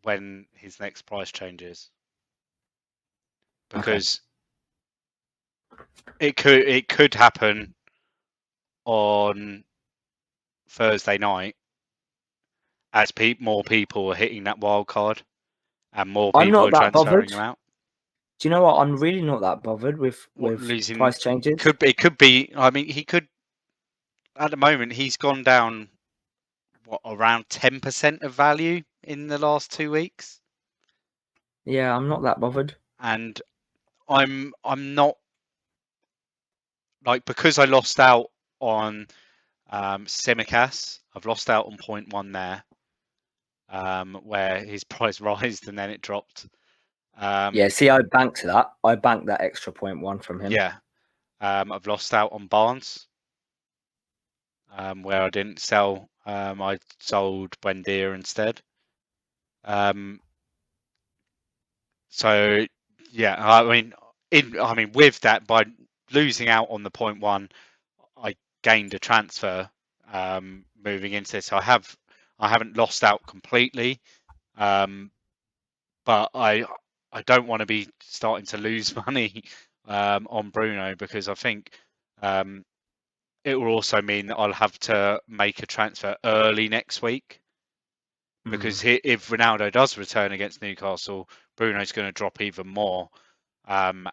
when his next price changes, because it could happen on Thursday night as more people are hitting that wild card and more people are transferring him out. Do you know what? I'm really not that bothered with losing price changes. It could be. I mean, he could. At the moment, he's gone down around 10% of value in the last 2 weeks. Yeah, I'm not that bothered, and I'm not, like, because I lost out on Simicast. I've lost out on 0.1 there, where his price rised and then it dropped. Yeah, see, I banked that. I banked that extra 0.1 from him. Yeah. I've lost out on Barnes, where I didn't sell. I sold Buendia instead. So yeah, I mean, with that, by losing out on the 0.1, I gained a transfer moving into this. I haven't lost out completely, but I don't want to be starting to lose money on Bruno, because I think it will also mean that I'll have to make a transfer early next week, because if Ronaldo does return against Newcastle, Bruno's going to drop even more, and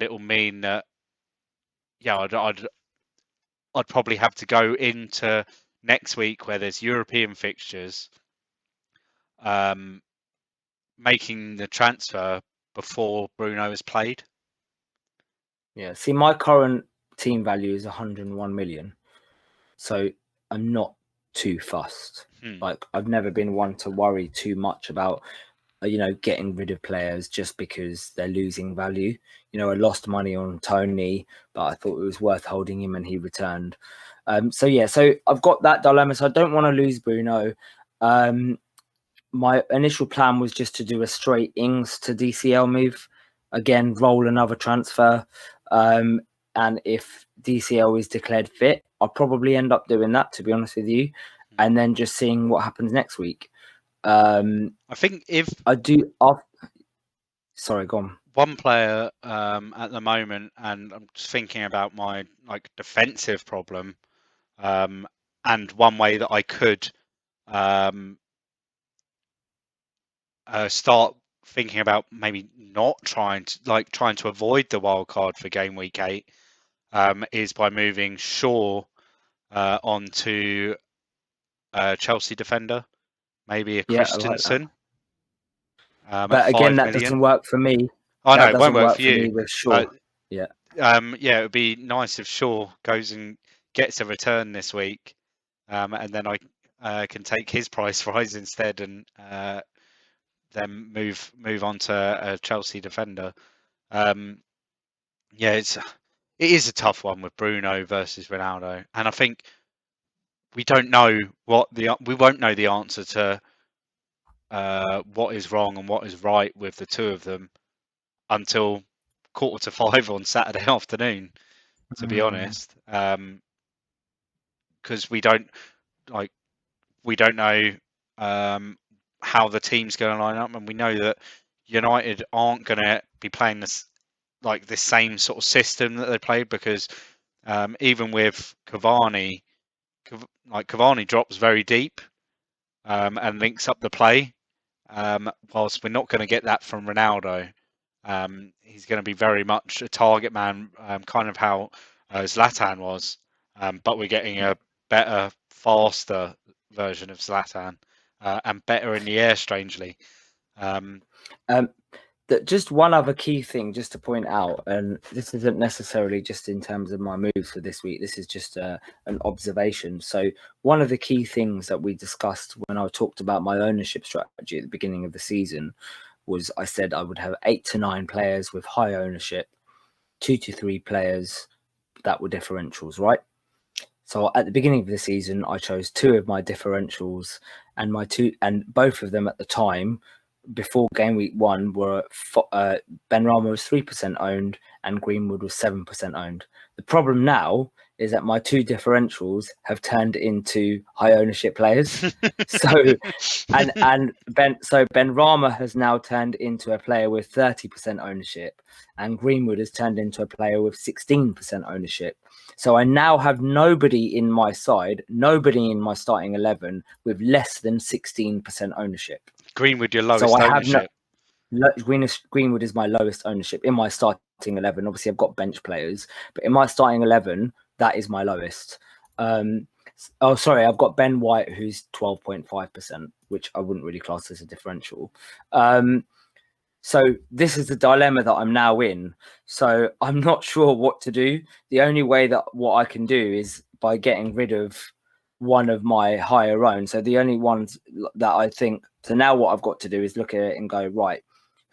it will mean that I'd probably have to go into next week where there's European fixtures, making the transfer before Bruno has played. Yeah. See, my current team value is 101 million, so I'm not too fussed. Like, I've never been one to worry too much about getting rid of players just because they're losing value. I lost money on Tony, but I thought it was worth holding him and he returned. So I've got that dilemma. So I don't want to lose Bruno. My initial plan was just to do a straight Ings to DCL move. Again, roll another transfer. And if DCL is declared fit, I'll probably end up doing that, to be honest with you, and then just seeing what happens next week. I think if I do, sorry, go on. One player at the moment, and I'm just thinking about my defensive problem, and one way that I could start thinking about maybe not trying to avoid the wild card for game week 8, is by moving Shaw onto Chelsea defender, maybe a Christensen. But again, that doesn't work for me. Oh no, that it won't doesn't work for you. with Shaw. Yeah, it would be nice if Shaw goes and gets a return this week, and then I can take his price rise instead, and then move on to a Chelsea defender. It is a tough one with Bruno versus Ronaldo, and I think we won't know the answer to what is wrong and what is right with the two of them until 4:45 on Saturday afternoon, to be honest, because we don't know how the team's going to line up, and we know that United aren't going to be playing this same sort of system that they played, because even with Cavani drops very deep and links up the play, whilst we're not going to get that from Ronaldo. He's going to be very much a target man, kind of how Zlatan was, but we're getting a better, faster version of Zlatan, and better in the air, strangely. Just one other key thing just to point out, and this isn't necessarily just in terms of my moves for this week, this is just an observation. So one of the key things that we discussed when I talked about my ownership strategy at the beginning of the season was I said I would have 8 to 9 players with high ownership, 2 to 3 players that were differentials, right? So at the beginning of the season, I chose 2 of my differentials, and both of them at the time before game week 1 were Benrahma was 3% owned and Greenwood was 7% owned. The problem now is that my 2 differentials have turned into high ownership players. So Benrahma has now turned into a player with 30% ownership, and Greenwood has turned into a player with 16% ownership. So I now have nobody in my starting 11 with less than 16% ownership. Greenwood, your lowest ownership. Greenwood is my lowest ownership in my starting 11. Obviously, I've got bench players, but in my starting 11, that is my lowest. I've got Ben White, who's 12.5%, which I wouldn't really class as a differential. So this is the dilemma that I'm now in. So I'm not sure what to do. The only way that what I can do is by getting rid of one of my higher own. So the only ones that I think, so now what I've got to do is look at it and go, right,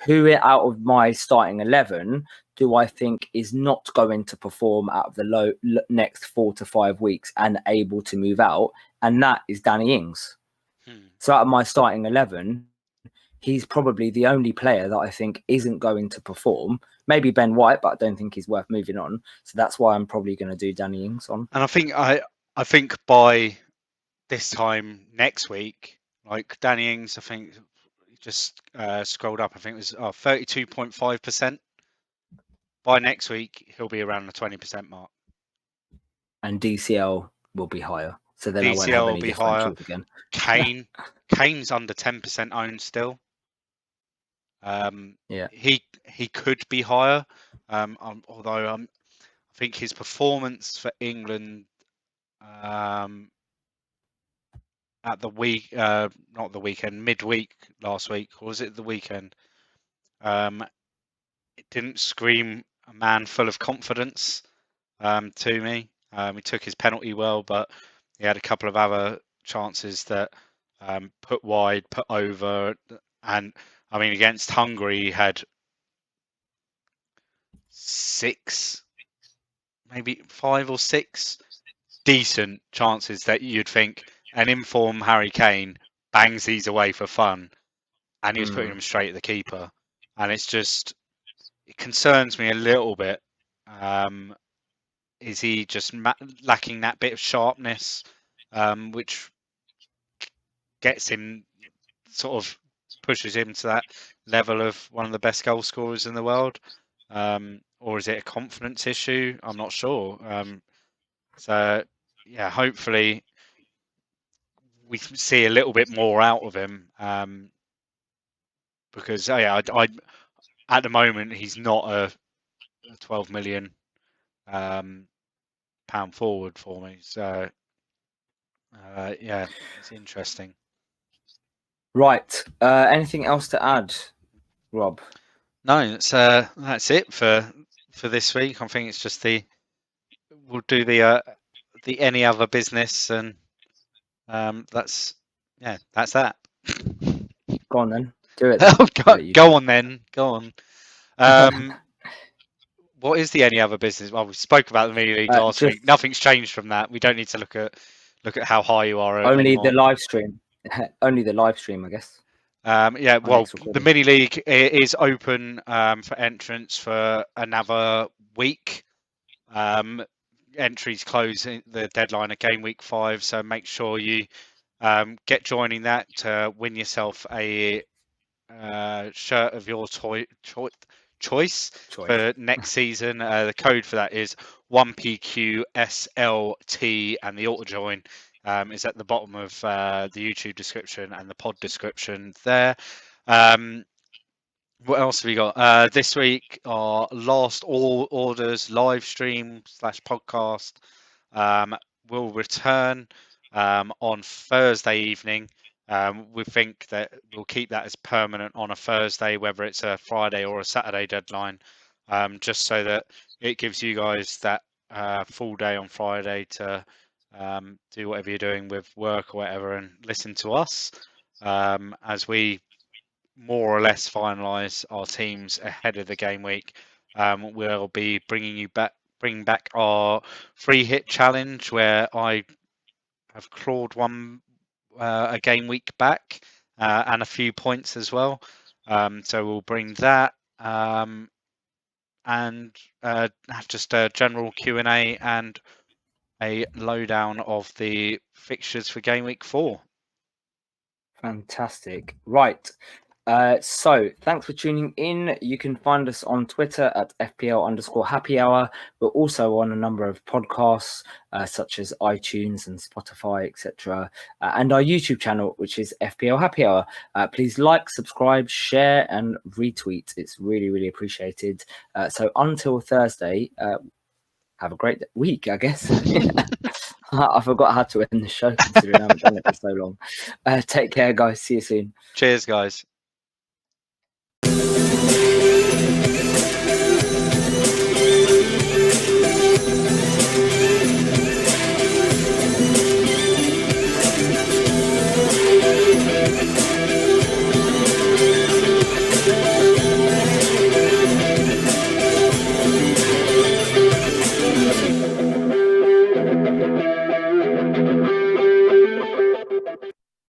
who out of my starting 11 do I think is not going to perform out of the next 4 to 5 weeks and able to move out? And that is Danny Ings. So out of my starting 11, he's probably the only player that I think isn't going to perform. Maybe Ben White, but I don't think he's worth moving on. So that's why I'm probably going to do Danny Ings on. And I think by this time next week, like Danny Ings, I think just scrolled up. I think it was 32.5%. By next week, he'll be around the 20% mark. And DCL will be higher. So then I won't DCL have will any be higher. differentials again. Kane's under 10% owned still. Yeah. He could be higher. Although I think his performance for England at the week, not the weekend, midweek last week, or was it the weekend? It didn't scream a man full of confidence to me. He took his penalty well, but he had a couple of other chances that put wide, put over, and I mean against Hungary he had 6, maybe 5 or 6 decent chances that you'd think an informed Harry Kane bangs these away for fun, and he was putting them straight at the keeper. And it's just, it concerns me a little bit. Is he just lacking that bit of sharpness, which gets him, sort of pushes him to that level of one of the best goal scorers in the world? Or is it a confidence issue? I'm not sure. So, yeah, hopefully we see a little bit more out of him, because I at the moment he's not a 12 million pound forward for me. So yeah, it's interesting. Right. Anything else to add, Rob? No, that's it for this week. I think it's just we'll do the any other business, and that's that. Go on then. Do it then. Go on then. Go on. What is the any other business? Well, we spoke about the mini league last week. Nothing's changed from that. We don't need to look at how high you are. Only anymore. The live stream. Only the live stream, I guess. Yeah, well, the mini league is open for entrance for another week. Entries close the deadline at game week 5, so make sure you get joining that to win yourself a shirt of your choice for next season. The code for that is 1PQSLT, and the auto join is at the bottom of the YouTube description and the pod description there. What else have we got this week? Our last all orders live stream / podcast will return on Thursday evening. We think that we'll keep that as permanent on a Thursday, whether it's a Friday or a Saturday deadline, just so that it gives you guys that full day on Friday to do whatever you're doing with work or whatever and listen to us as we more or less finalise our teams ahead of the game week. We'll be bringing back our free hit challenge, where I have clawed one a game week back and a few points as well. So we'll bring that and have just a general Q&A and a lowdown of the fixtures for game week 4. Fantastic. Right. So thanks for tuning in. You can find us on Twitter at FPL_Happy Hour. We're also on a number of podcasts such as iTunes and Spotify, etc. And our YouTube channel, which is FPL Happy Hour. Please like, subscribe, share, and retweet. It's really, really appreciated. So until Thursday, have a great week, I guess. I forgot how to end the show, considering I haven't done it for so long. Take care, guys. See you soon. Cheers, guys.